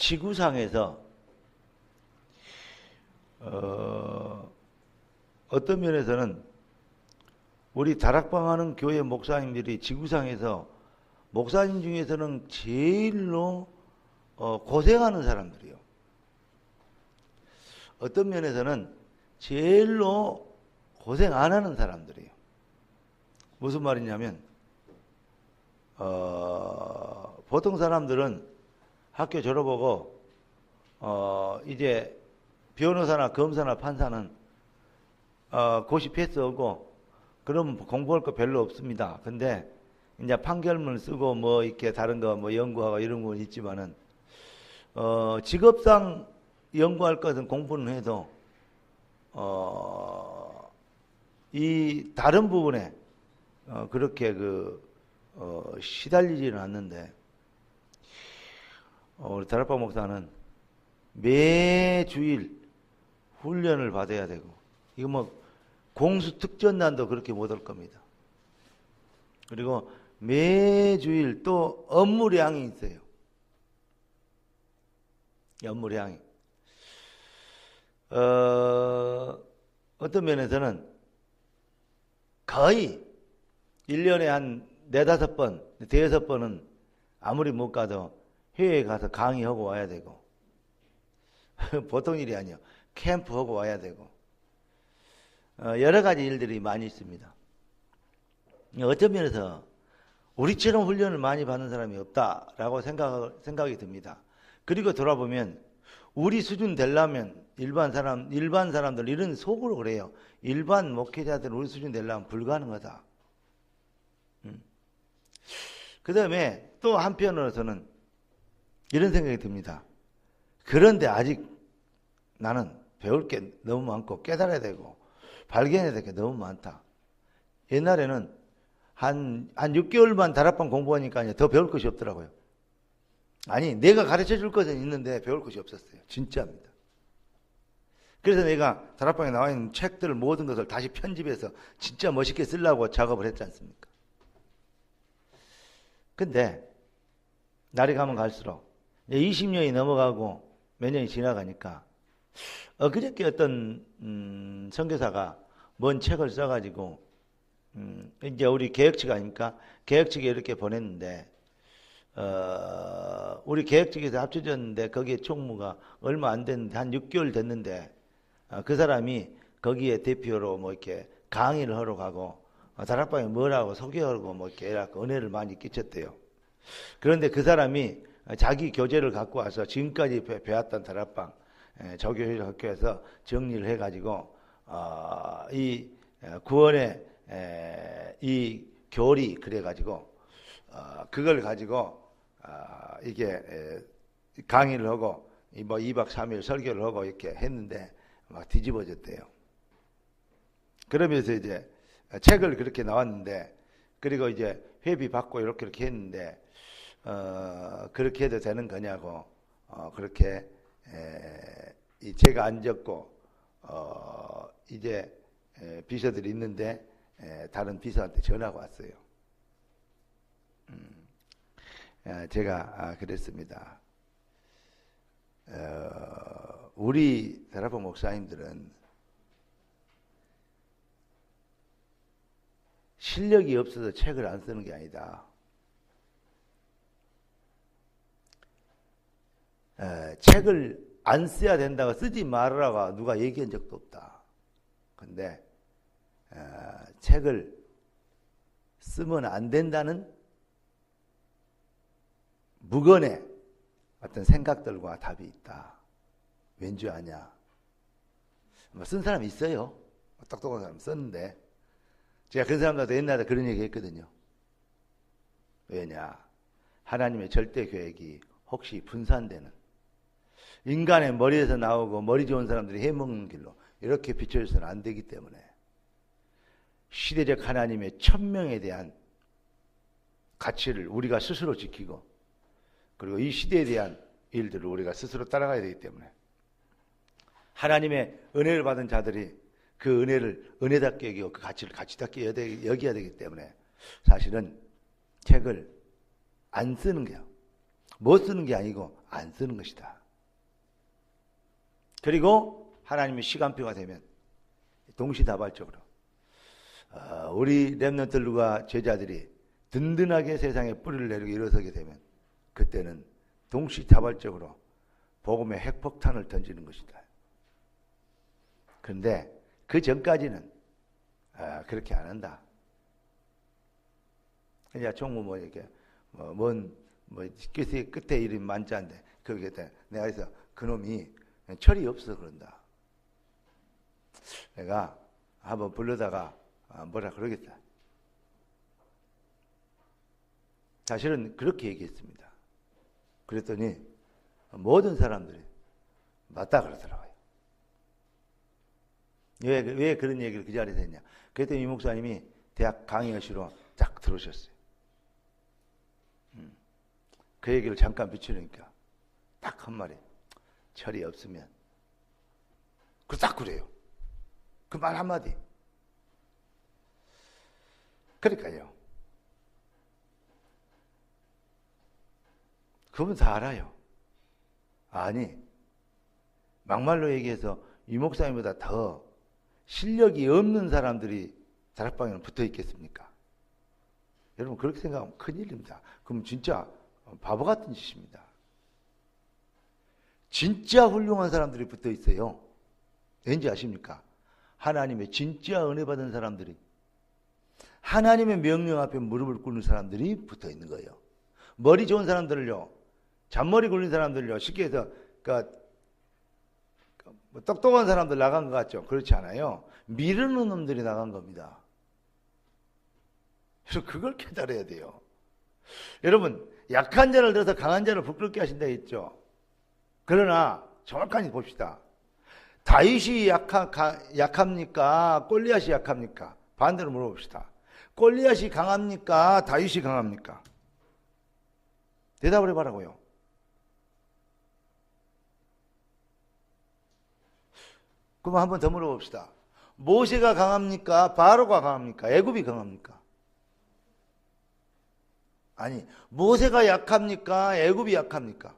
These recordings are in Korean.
지구상에서 어떤 면에서는 우리 다락방하는 교회 목사님들이 지구상에서 목사님 중에서는 제일로 고생하는 사람들이요. 어떤 면에서는 제일로 고생 안 하는 사람들이에요. 무슨 말이냐면 보통 사람들은 학교 졸업하고 이제 변호사나 검사나 판사는 고시 패스하고 그럼 공부할 거 별로 없습니다. 근데 이제 판결문 쓰고 뭐 이렇게 다른 거 뭐 연구하고 이런 건 있지만은 직업상 연구할 것은 공부는 해도 이 다른 부분에 그렇게 시달리지는 않는데 우리 다락방 목사는 매주일 훈련을 받아야 되고 이거 뭐 공수특전단도 그렇게 못 할 겁니다. 그리고 매주일 또 업무량이 있어요. 업무량이 어떤 면에서는 거의 1년에 한 4-5번, 5-6번은 아무리 못 가도 해외에 가서 강의하고 와야 되고 보통 일이 아니에요. 캠프하고 와야 되고 여러 가지 일들이 많이 있습니다. 어떤 면에서 우리처럼 훈련을 많이 받는 사람이 없다라고 생각이 듭니다. 그리고 돌아보면 우리 수준 되려면 일반 사람들 이런 속으로 그래요. 일반 목회자들 우리 수준 되려면 불가능하다. 그 다음에 또 한편으로서는 이런 생각이 듭니다. 그런데 아직 나는 배울 게 너무 많고 깨달아야 되고 발견해야 될 게 너무 많다. 옛날에는 한 6개월만 다락방 공부하니까 더 배울 것이 없더라고요. 아니, 내가 가르쳐 줄 것은 있는데 배울 것이 없었어요. 진짜입니다. 그래서 내가 다락방에 나와 있는 책들 모든 것을 다시 편집해서 진짜 멋있게 쓰려고 작업을 했지 않습니까? 근데 날이 가면 갈수록 20년이 넘어가고 몇 년이 지나가니까 그저께 어떤 선교사가 뭔 책을 써가지고 이제 우리 계획 측 아닙니까? 계획 측에 이렇게 보냈는데 우리 계획 측에서 합쳐졌는데 거기에 총무가 얼마 안 됐는데 한 6개월 됐는데 그 사람이 거기에 대표로 뭐 이렇게 강의를 하러 가고 다락방에 뭐라고 소개하고 뭐 이렇게 해갖고 은혜를 많이 끼쳤대요. 그런데 그 사람이 자기 교재를 갖고 와서 지금까지 배웠던 다락방 저교회를 학교에서 정리를 해가지고 이 구원의 이 교리 그래가지고 그걸 가지고 이게 강의를 하고 뭐 2박 3일 설교를 하고 이렇게 했는데 막 뒤집어졌대요. 그러면서 이제 책을 그렇게 나왔는데 그리고 이제 회비 받고 이렇게 했는데 그렇게 해도 되는 거냐고 그렇게 제가 안 적고 이제 비서들이 있는데 다른 비서한테 전화가 왔어요. 제가 그랬습니다. 우리 다락방 목사님들은 실력이 없어서 책을 안 쓰는 게 아니다. 책을 안 써야 된다고 쓰지 말으라고 누가 얘기한 적도 없다. 근데 책을 쓰면 안 된다는 무건의 어떤 생각들과 답이 있다. 왠지 아냐? 뭐 쓴 사람이 있어요. 똑똑한 사람 썼는데 제가 그 사람들한테 옛날에 그런 얘기 했거든요. 왜냐? 하나님의 절대 계획이 혹시 분산되는 인간의 머리에서 나오고 머리 좋은 사람들이 해먹는 길로 이렇게 비춰져서는 안 되기 때문에 시대적 하나님의 천명에 대한 가치를 우리가 스스로 지키고 그리고 이 시대에 대한 일들을 우리가 스스로 따라가야 되기 때문에 하나님의 은혜를 받은 자들이 그 은혜를 은혜답게 여기고 그 가치를 가치답게 여겨야 되기 때문에 사실은 책을 안 쓰는 게요. 못 쓰는 게 아니고 안 쓰는 것이다. 그리고 하나님의 시간표가 되면 동시다발적으로 우리 렘넌트들과 제자들이 든든하게 세상에 뿌리를 내리고 일어서게 되면 그때는 동시다발적으로 복음의 핵폭탄을 던지는 것이다. 그런데 그 전까지는 그렇게 안 한다. 그냥 총무 뭐 이렇게 끝에 일이 만자인데 거기에 내가 해서 그놈이 철이 없어 그런다. 내가 한번 불러다가 뭐라 그러겠다. 사실은 그렇게 얘기했습니다. 그랬더니 모든 사람들이 맞다 그러더라고요. 왜 그런 얘기를 그 자리에서 했냐. 그랬더니 이 목사님이 대학 강의하시러 딱 들어오셨어요. 그 얘기를 잠깐 비추니까 딱 한 마리. 철이 없으면 딱 그래요. 그 말 한마디. 그러니까요. 그분 다 알아요. 아니, 막말로 얘기해서 이 목사님보다 더 실력이 없는 사람들이 다락방에 붙어 있겠습니까? 여러분 그렇게 생각하면 큰일입니다. 그럼 진짜 바보 같은 짓입니다. 진짜 훌륭한 사람들이 붙어 있어요. 왠지 아십니까? 하나님의 진짜 은혜 받은 사람들이, 하나님의 명령 앞에 무릎을 꿇는 사람들이 붙어 있는 거예요. 머리 좋은 사람들을요, 잔머리 굴린 사람들을요, 쉽게 해서 뭐 똑똑한 사람들 나간 것 같죠? 그렇지 않아요. 미루는 놈들이 나간 겁니다. 그래서 그걸 깨달아야 돼요. 여러분, 약한 자를 들어서 강한 자를 부끄럽게 하신다 했죠. 그러나 정확하게 봅시다. 다윗이 약합니까? 골리앗이 약합니까? 반대로 물어봅시다. 골리앗이 강합니까? 다윗이 강합니까? 대답을 해봐라고요. 그럼 한 번 더 물어봅시다. 모세가 강합니까? 바로가 강합니까? 애굽이 강합니까? 아니, 모세가 약합니까? 애굽이 약합니까?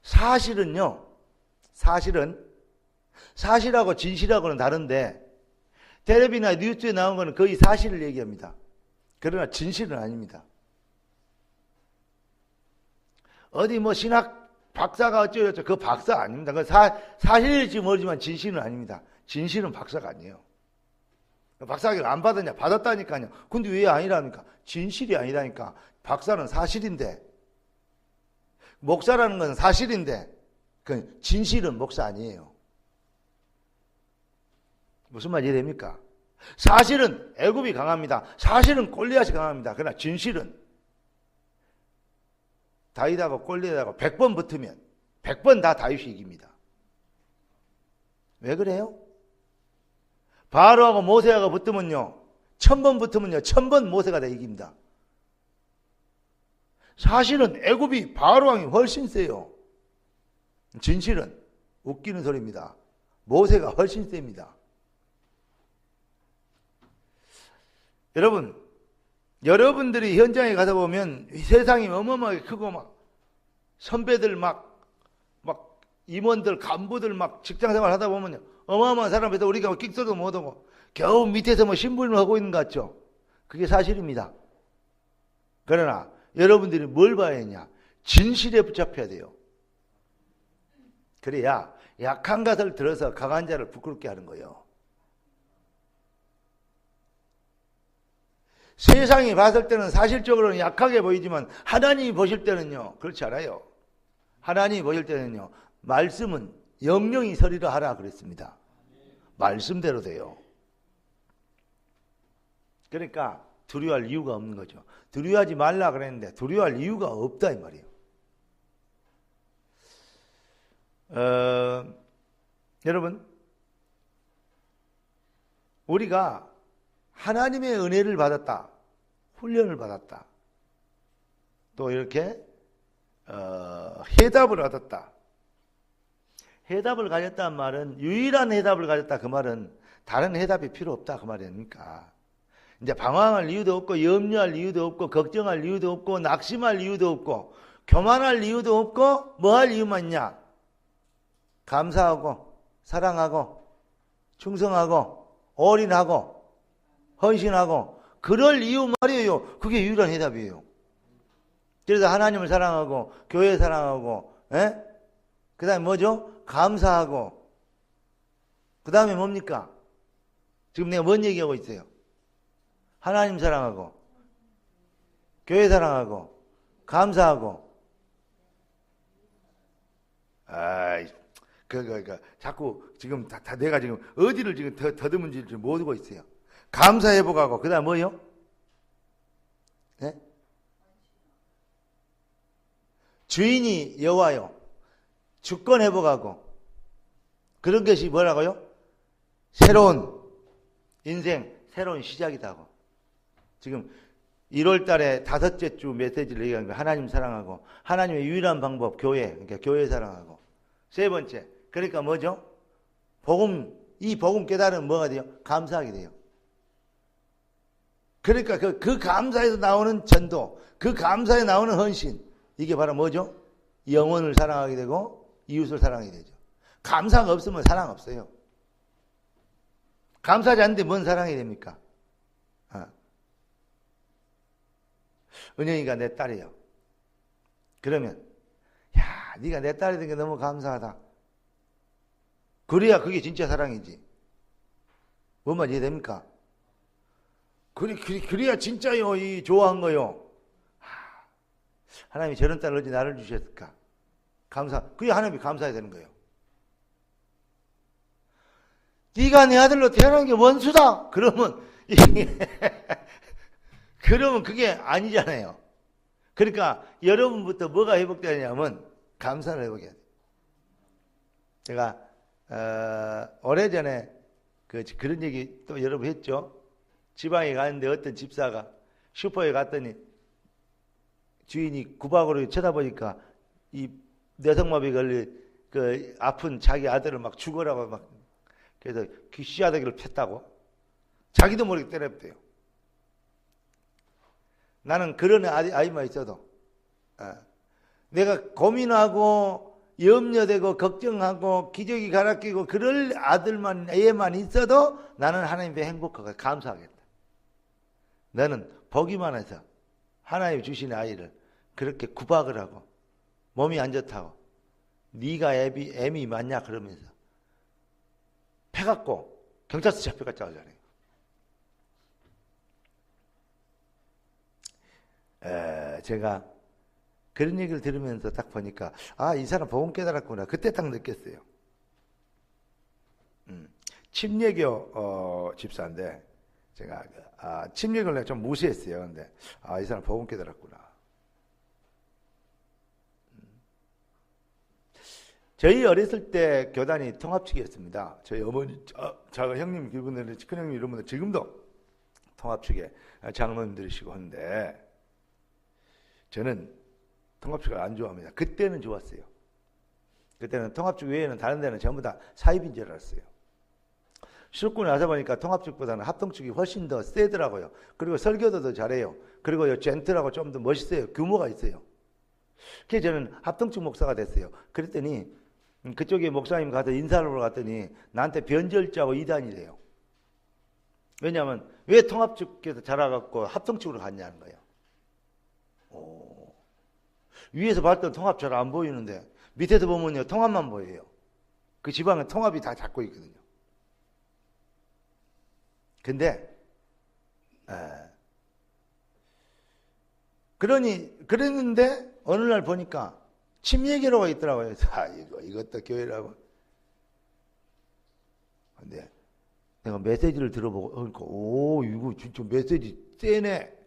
사실은요, 사실하고 진실하고는 다른데, 텔레비나 뉴스에 나온 거는 거의 사실을 얘기합니다. 그러나 진실은 아닙니다. 어디 뭐 신학 박사가 어쩌고저쩌고, 그 박사 아닙니다. 그 사실일지 모르지만 진실은 아닙니다. 진실은 박사가 아니에요. 박사학위를 안 받았냐? 받았다니까요. 근데 왜 아니라니까? 진실이 아니라니까. 박사는 사실인데, 목사라는 건 사실인데, 그 진실은 목사 아니에요. 무슨 말 이해됩니까? 사실은 애굽이 강합니다. 사실은 골리앗이 강합니다. 그러나 진실은 다윗하고 골리앗하고 100번 붙으면 100번 다 다윗이 이깁니다. 왜 그래요? 바로하고 모세하고 붙으면요, 1000번 붙으면요, 1000번 모세가 다 이깁니다. 사실은 애굽이 바로왕이 훨씬 세요. 진실은 웃기는 소리입니다. 모세가 훨씬 셉니다. 여러분들이 현장에 가서 보면 세상이 어마어마하게 크고 막 선배들 막 임원들, 간부들 막 직장생활 하다 보면 어마어마한 사람 앞에서 우리가 끽소리도 못하고 겨우 밑에서 뭐 신분을 하고 있는 것 같죠? 그게 사실입니다. 그러나 여러분들이 뭘 봐야 했냐? 진실에 붙잡혀야 돼요. 그래야 약한 것을 들어서 강한 자를 부끄럽게 하는 거예요. 세상이 봤을 때는 사실적으로는 약하게 보이지만 하나님이 보실 때는요, 그렇지 않아요. 하나님이 보실 때는요, 말씀은 영영이 서리라 하라 그랬습니다. 말씀대로 돼요. 그러니까 두려워할 이유가 없는 거죠. 두려워하지 말라 그랬는데 두려워할 이유가 없다 이 말이에요. 여러분, 우리가 하나님의 은혜를 받았다, 훈련을 받았다, 또 이렇게 해답을 얻었다. 해답을 가졌다는 말은, 유일한 해답을 가졌다 그 말은 다른 해답이 필요 없다 그 말이 아닙니까? 이제 방황할 이유도 없고, 염려할 이유도 없고, 걱정할 이유도 없고, 낙심할 이유도 없고, 교만할 이유도 없고, 뭐 할 이유만 있냐? 감사하고, 사랑하고, 충성하고, 올인하고, 헌신하고, 그럴 이유 말이에요. 그게 유일한 해답이에요. 그래서 하나님을 사랑하고, 교회 사랑하고, 그 다음에 뭐죠? 감사하고, 그 다음에 뭡니까? 지금 내가 뭔 얘기하고 있어요? 하나님 사랑하고, 교회 사랑하고, 감사하고, 자꾸 지금 다 내가 지금 어디를 지금 더듬은지를 모르고 있어요. 감사회복하고, 그 다음 뭐요? 네? 주인이 여호와요. 주권 회복하고, 그런 것이 뭐라고요? 새로운 인생, 새로운 시작이다고. 지금 1월 달에 5째 주 메시지를 얘기한 거예요. 하나님 사랑하고, 하나님의 유일한 방법, 교회, 그러니까 교회 사랑하고. 세 번째, 그러니까 뭐죠? 이 복음 깨달으면 뭐가 돼요? 감사하게 돼요. 그러니까 그 감사에서 나오는 전도, 그 감사에 나오는 헌신, 이게 바로 뭐죠? 영혼을 사랑하게 되고, 이웃을 사랑하게 되죠. 감사가 없으면 사랑 없어요. 감사하지 않는데 뭔 사랑이 됩니까? 은영이가 내 딸이에요. 그러면 야, 네가 내 딸이 된 게 너무 감사하다. 그래야 그게 진짜 사랑이지. 뭔 말 이해됩니까? 그래야 진짜요. 이 좋아한 거요. 하나님이 저런 딸을 어찌 나를 주셨을까? 그래야 하나님이 감사해야 되는 거예요. 네가 내 아들로 태어난 게 원수다. 그러면 그게 아니잖아요. 그러니까 여러분부터 뭐가 회복되냐면 감사를 회복해야 돼요. 제가 오래전에 그런 얘기 또 여러분 했죠. 지방에 가는데 어떤 집사가 슈퍼에 갔더니 주인이 구박으로 쳐다보니까 이 뇌성마비 걸린 그 아픈 자기 아들을 막 죽으라고 막 그래서 씨앗아기를 폈다고 자기도 모르게 때렸대요. 나는 그런 아이만 있어도 내가 고민하고 염려되고 걱정하고 기저귀 갈아 끼고 그럴 애만 있어도 나는 하나님께 행복하고 감사하겠다. 너는 보기만 해서 하나님 주신 아이를 그렇게 구박을 하고 몸이 안 좋다고 네가 애미 맞냐 그러면서 패갖고 경찰서 잡혀갔다고 하잖아요. 제가 그런 얘기를 들으면서 딱 보니까 이 사람 복음 깨달았구나. 그때 딱 느꼈어요. 침례교 집사인데 제가 침례교를 내가 좀 무시했어요. 근데 이 사람 복음 깨달았구나. 저희 어렸을 때 교단이 통합측이었습니다. 저희 어머니, 저 형님, 그분들, 큰 형님 이런 분들 지금도 통합측에 장로님들이시고 하는데 저는 통합측을 안 좋아합니다. 그때는 좋았어요. 그때는 통합측 외에는 다른 데는 전부 다 사입인 줄 알았어요. 수도권에 와서 보니까 통합측보다는 합동측이 훨씬 더 세더라고요. 그리고 설교도 더 잘해요. 그리고 젠틀하고 좀 더 멋있어요. 규모가 있어요. 그래서 저는 합동측 목사가 됐어요. 그랬더니 그쪽에 목사님 가서 인사를 보러 갔더니 나한테 변절자고 이단이래요. 왜냐하면 왜 통합측에서 자라갖고 합동측으로 갔냐는 거예요. 위에서 봤던 통합 잘 안 보이는데 밑에서 보면요 통합만 보여요. 그 지방은 통합이 다 잡고 있거든요. 근데 그랬는데 어느 날 보니까 침례교로가 있더라고요. 이것도 교회라고. 근데 내가 메시지를 들어보고 그러니까 이거 진짜 메시지 세네.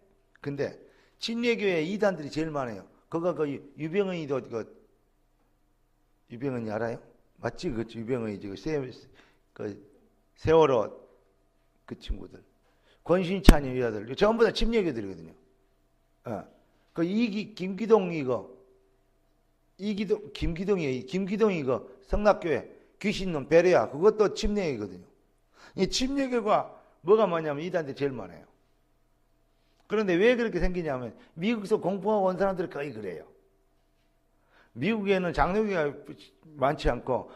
근데 침례교회 이단들이 제일 많아요. 거기 유병헌이도 유병헌이 알아요? 맞지? 그 유병헌이 지금 세월호 그 친구들, 권신찬이 여자들 전부 다 침례교들이거든요. 김기동이 이거 성락교회 귀신놈 베레아 그것도 침례교거든요. 이 침례교가 뭐가 많냐면 이단들 제일 많아요. 그런데 왜 그렇게 생기냐면 미국에서 공부하고 온 사람들이 거의 그래요. 미국에는 장로교가 많지 않고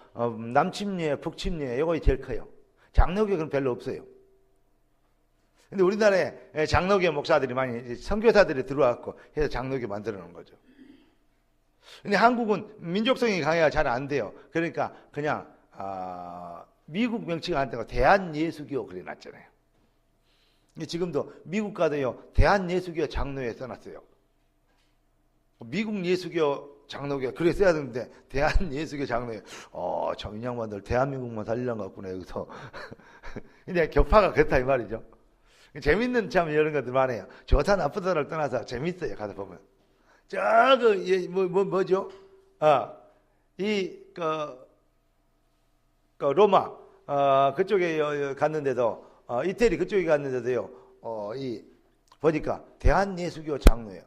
남침례, 북침례 이거 제일 커요. 장로교는 별로 없어요. 근데 우리나라에 장로교 목사들이 많이 선교사들이 들어왔고 해서 장로교 만들어 놓은 거죠. 근데 한국은 민족성이 강해야 잘 안 돼요. 그러니까 그냥 미국 명칭을 안 되고 대한예수교 그래 놨잖아요. 지금도 미국 가도요 대한예수교 장로회 써놨어요. 미국 예수교 장로교 그래 써야 되는데 대한예수교 장로회 저 인양반들 대한민국만 살리려는 것 같구나 여기서. 근데 교파가 그렇다 이 말이죠. 재밌는 참 이런 것들 많아요. 좋다 나쁘다를 떠나서 재밌어요. 가서 보면 뭐죠? 로마 그쪽에 갔는데도 이태리 그쪽에 갔는데도요 보니까 대한예수교 장로예요.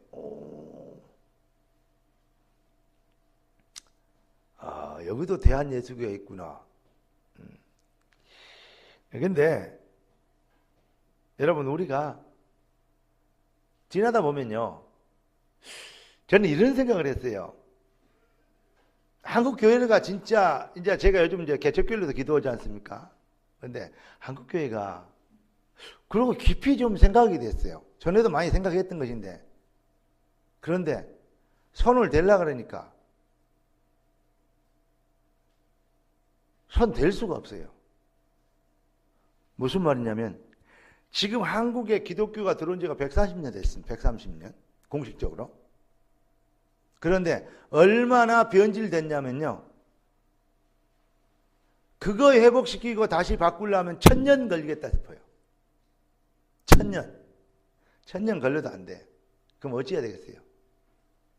여기도 대한예수교가 있구나. 근데 여러분 우리가 지나다 보면요 저는 이런 생각을 했어요. 한국 교회가 진짜 이제 제가 요즘 이제 개척교회로도 기도하지 않습니까? 근데 한국 교회가 그러고 깊이 좀 생각이 됐어요. 전에도 많이 생각했던 것인데 그런데 손을 대려 그러니까 손 댈 수가 없어요. 무슨 말이냐면 지금 한국에 기독교가 들어온 지가 140년 됐습니다. 130년 공식적으로. 그런데 얼마나 변질됐냐면요. 그거 회복시키고 다시 바꾸려면 1000년 걸리겠다 싶어요. 1000년. 1000년 걸려도 안 돼. 그럼 어찌 해야 되겠어요?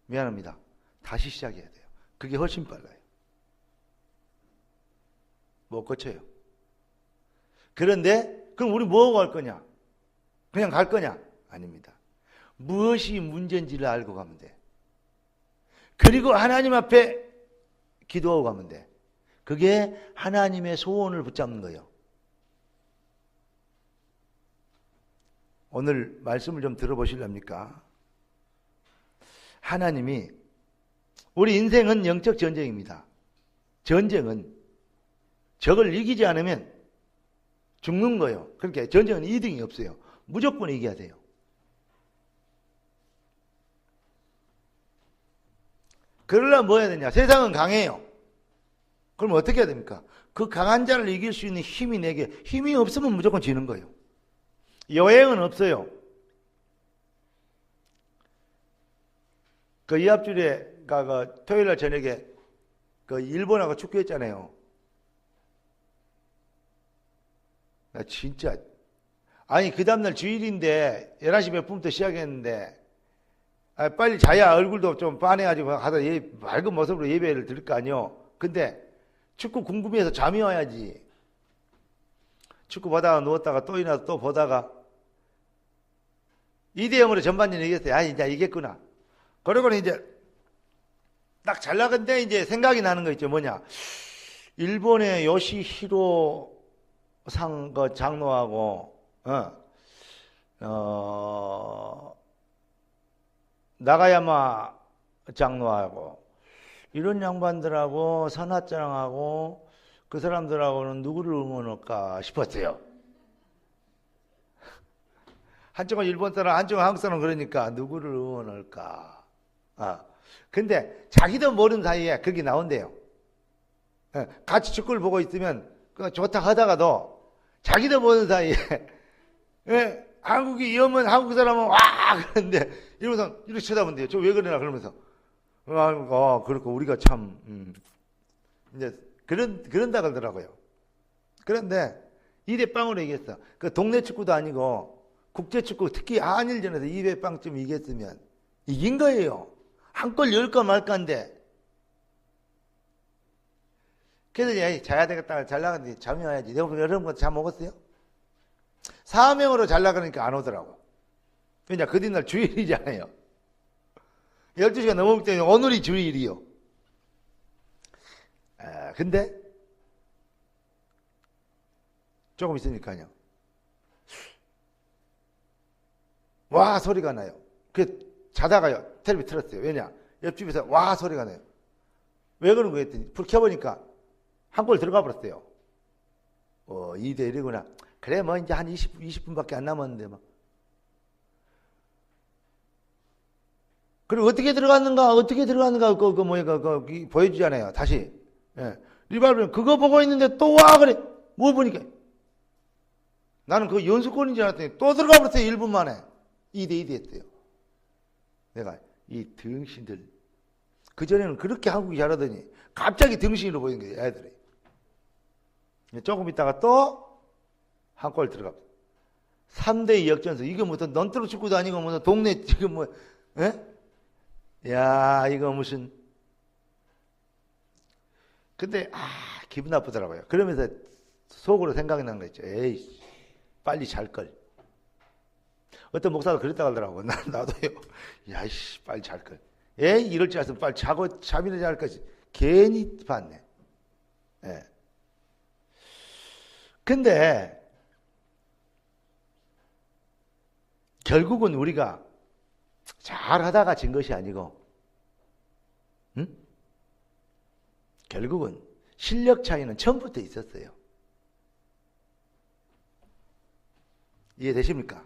미안합니다. 다시 시작해야 돼요. 그게 훨씬 빨라요. 못 고쳐요. 그런데 그럼 우리 뭐하고 갈 거냐? 그냥 갈 거냐? 아닙니다. 무엇이 문제인지를 알고 가면 돼. 그리고 하나님 앞에 기도하고 가면 돼. 그게 하나님의 소원을 붙잡는 거예요. 오늘 말씀을 좀 들어보실랍니까? 하나님이 우리 인생은 영적 전쟁입니다. 전쟁은 적을 이기지 않으면 죽는 거예요. 그러니까 전쟁은 2등이 없어요. 무조건 이겨야 돼요. 그러려면 뭐 해야 되냐? 세상은 강해요. 그럼 어떻게 해야 됩니까? 그 강한 자를 이길 수 있는 힘이 내게 힘이 없으면 무조건 지는 거예요. 여행은 없어요. 그 이합주일에 토요일날 저녁에 그 일본하고 축구했잖아요. 나 진짜 아니 그 다음날 주일인데 11시 몇 분부터 시작했는데 빨리 자야 얼굴도 좀 빤해가지고 가서 맑은 모습으로 예배를 드릴 거 아니요. 근데 축구 궁금해서 잠이 와야지. 축구 보다가 누웠다가 또 일어나서 또 보다가 2대0으로 전반전에 이겼어요. 아 이제 이겼구나. 그러고는 이제 딱 잘 나간데 이제 생각이 나는 거 있죠. 뭐냐? 일본의 요시히로 상 그 장로하고 나가야마 장로하고 이런 양반들하고 선하장하고 그 사람들하고는 누구를 응원할까 싶었어요. 한쪽은 일본 사람, 한쪽은 한국 사람 그러니까 누구를 응원할까. 근데 자기도 모르는 사이에 그게 나온대요. 같이 축구를 보고 있으면 좋다 하다가도 자기도 모르는 사이에 한국이 이러면 한국 사람은 와 그러는데 이러면서 이렇게 쳐다본대요. 저 왜 그러나 그러면서 그렇고 우리가 참 이제 그런다 그러더라고요. 그런데 2대0으로 이겼어. 그 동네 축구도 아니고 국제 축구 특히 한일전에서 2대0쯤 이겼으면 이긴 거예요. 한 골 10가 말까인데. 그래서 이제 자야 되겠다. 잘 나갔는데 잠이 와야지. 여러분 잠 먹었어요? 사명으로 잘 나가니까 안 오더라고. 왜냐 그 뒷날 주일이잖아요. 12시가 넘어오기 때문에 오늘이 주일이요. 근데 조금 있으니까요. 와 소리가 나요. 자다가요 텔레비 틀었어요. 왜냐? 옆집에서 와 소리가 나요. 왜 그런 거 했더니 불 켜보니까 한 골 들어가 버렸어요. 2대 1이구나. 그래 뭐 이제 한 20분밖에 안 남았는데 막. 그리고 어떻게 들어갔는가 보여주잖아요. 다시. 예. 리바이벌은 그거 보고 있는데 또 와 그래. 뭘 보니까 나는 그거 연수골인 줄 알았더니 또 들어가 버렸어요. 1분 만에 2대 2 했대요. 내가 이 등신들 그전에는 그렇게 한국이 잘하더니 갑자기 등신으로 보이는 거예요. 애들이. 조금 있다가 또 한 골 들어가. 3대2 역전승. 이거 무슨 넌트로 축구도 아니고 무슨 동네 지금 뭐 예? 야 이거 무슨. 근데 기분 나쁘더라고요. 그러면서 속으로 생각이 나는 거 있죠. 에이 빨리 잘걸. 어떤 목사도 그랬다 하더라고. 나도요. 야이씨 빨리 잘걸. 에이 이럴 줄 알았으면 빨리 자고 잠이나 잘 것이. 괜히 봤네. 예. 근데 결국은 우리가 잘하다가 진 것이 아니고 결국은 실력 차이는 처음부터 있었어요. 이해되십니까?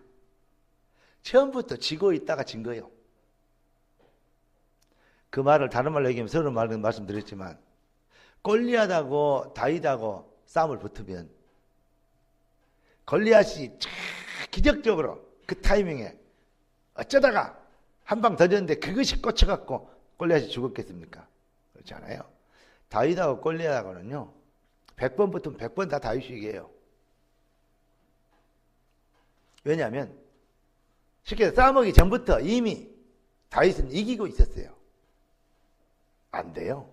처음부터 지고 있다가 진 거예요. 그 말을 다른 말로 얘기하면 서로 말씀드렸지만 골리앗하고 다윗하고 싸움을 붙으면 골리앗이 기적적으로 그 타이밍에 어쩌다가 한 방 던졌는데 그것이 꽂혀갖고 골리앗이 죽었겠습니까? 그렇지 않아요. 다윗하고 골리앗하고는요 100번 붙으면 100번 다 다윗이 이겨요. 왜냐하면 쉽게 싸움하기 전부터 이미 다윗은 이기고 있었어요. 안 돼요.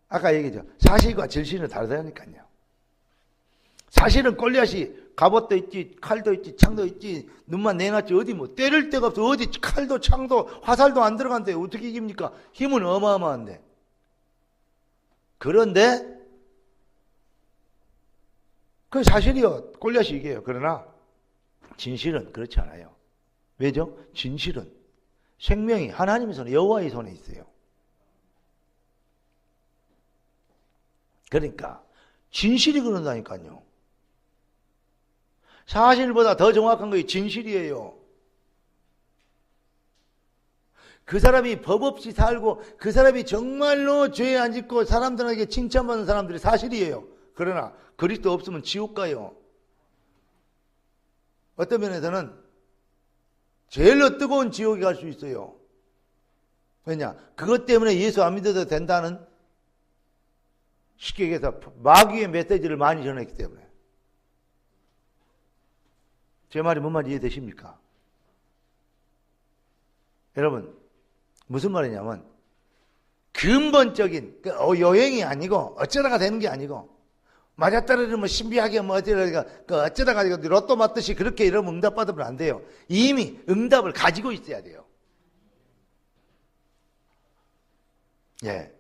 아까 얘기했죠. 사실과 진실은 다르다니까요. 사실은 골리앗이 갑옷도 있지, 칼도 있지, 창도 있지, 눈만 내놨지, 어디 뭐 때릴 데가 없어. 어디 칼도 창도 화살도 안 들어간대. 어떻게 이깁니까? 힘은 어마어마한데. 그런데 그 사실이요. 골리앗이 이겨요. 그러나 진실은 그렇지 않아요. 왜죠? 진실은 생명이 하나님의 손에, 여호와의 손에 있어요. 그러니까 진실이 그런다니까요. 사실보다 더 정확한 것이 진실이에요. 그 사람이 법 없이 살고 그 사람이 정말로 죄 안 짓고 사람들에게 칭찬받는 사람들이 사실이에요. 그러나 그리스도 없으면 지옥 가요. 어떤 면에서는 제일로 뜨거운 지옥에 갈 수 있어요. 왜냐? 그것 때문에 예수 안 믿어도 된다는 쉽게 얘기해서 마귀의 메시지를 많이 전했기 때문에. 제 말이 뭔 말인지 이해되십니까? 여러분 무슨 말이냐면 근본적인 여행이 아니고 어쩌다가 되는 게 아니고 맞아떨어지면 신비하게 뭐 어쩌다가 로또 맞듯이 그렇게 이러면 응답받으면 안 돼요. 이미 응답을 가지고 있어야 돼요. 예.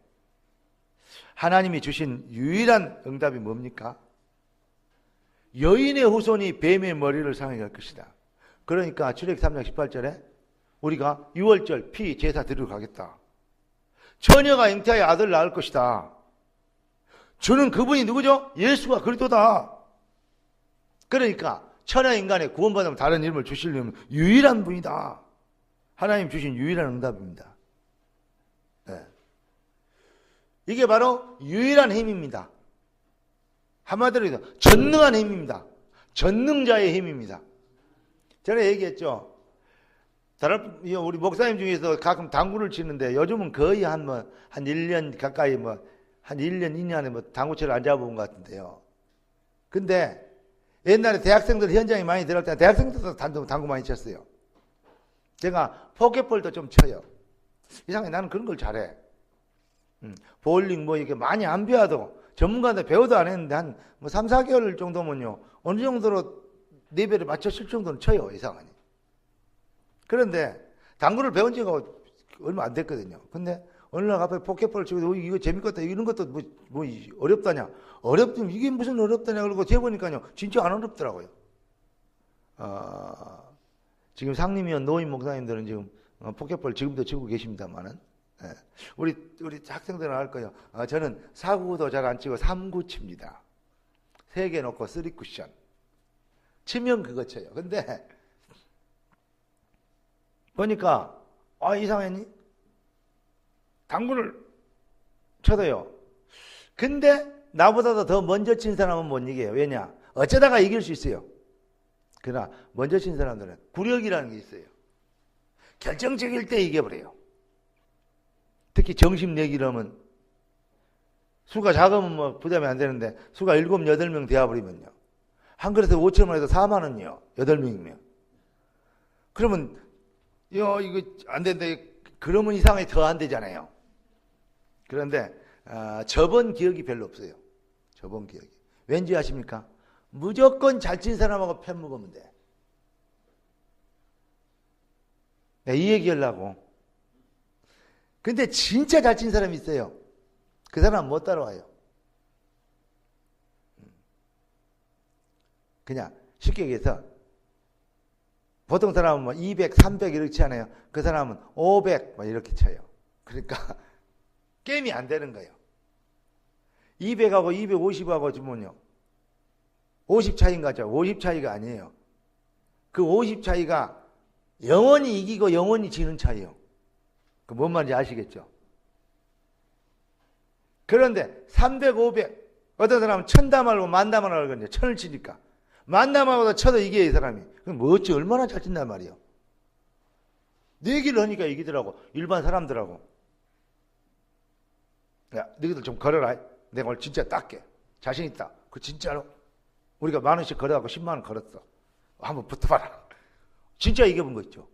하나님이 주신 유일한 응답이 뭡니까? 여인의 후손이 뱀의 머리를 상하게 할 것이다. 그러니까 출애굽기 3장 18절에 우리가 6월절 피 제사 드리러 가겠다. 처녀가 잉태하여 아들 낳을 것이다. 주는 그분이 누구죠? 예수가 그리스도다. 그러니까 천하 인간의 구원받으면 다른 이름을 주시려면 유일한 분이다. 하나님 주신 유일한 응답입니다. 네. 이게 바로 유일한 힘입니다. 한마디로 전능한 힘입니다. 전능자의 힘입니다. 전에 얘기했죠. 우리 목사님 중에서 가끔 당구를 치는데 요즘은 거의 한 1년 가까이 한 1년, 2년에 당구채를 안 잡아본 것 같은데요. 근데 옛날에 대학생들 현장에 많이 들어갈 때 대학생들도 당구 많이 쳤어요. 제가 포켓볼도 좀 쳐요. 이상하게 나는 그런 걸 잘해. 볼링 이렇게 많이 안 배워도 전문가한테 배워도 안 했는데 한 3, 4개월 정도면요. 어느 정도로 레벨을 맞춰 칠 정도는 쳐요. 이상하니. 그런데 당구를 배운 지가 얼마 안 됐거든요. 근데 어느 날 갑자기 포켓볼을 치고 이거 재밌겠다. 이런 것도 뭐 어렵다냐. 어렵다면 이게 무슨 어렵다냐. 그러고 재보니까요. 진짜 안 어렵더라고요. 지금 상림위원 노인 목사님들은 지금 포켓볼 지금도 치고 계십니다만은, 예. 우리 학생들은 알 거예요. 저는 4구도 잘 안 치고 3구 칩니다. 3개 놓고 3쿠션. 치면 그거 쳐요. 근데 보니까 이상했니? 당구를 쳐도요. 근데 나보다도 더 먼저 친 사람은 못 이겨요. 왜냐? 어쩌다가 이길 수 있어요. 그러나 먼저 친 사람들은 구력이라는 게 있어요. 결정적일 때 이겨버려요. 특히 정심 내기를 하면 수가 작으면 뭐 부담이 안 되는데 수가 7, 8명 되어버리면요. 한 그릇에 5천원 해도 4만 원이요. 8명이면. 그러면 이거 안 되는데 그러면 이상하게 더 안 되잖아요. 그런데 접은 기억이 별로 없어요. 접은 기억이. 왠지 아십니까? 무조건 잘 친 사람하고 편 먹으면 돼. 이 얘기 하려고. 근데 진짜 잘 친 사람이 있어요. 그 사람은 못 따라와요. 그냥 쉽게 얘기해서 보통 사람은 뭐 200, 300 이렇게 치잖아요. 그 사람은 500 뭐 이렇게 쳐요. 그러니까 게임이 안 되는 거예요. 200하고 250하고 주면요. 50 차이인 거죠. 50 차이가 아니에요. 그 50 차이가 영원히 이기고 영원히 지는 차이예요. 그 뭔 말인지 아시겠죠? 그런데 300, 500 어떤 사람은 1000담하고 만담을 하거든요. 1000을 치니까. 만담하고도 쳐도 이겨요, 이 사람이. 그럼 뭐 어찌 얼마나 잘 친단 말이에요. 내기를 하니까 이기더라고. 일반 사람들하고. 야, 너희들 좀 걸어라. 내가 오늘 진짜 닦게. 자신 있다. 그 진짜로. 우리가 10,000원씩 걸어갖고 10만원 걸었어. 한번 붙어봐라. 진짜 이겨본 거 있죠.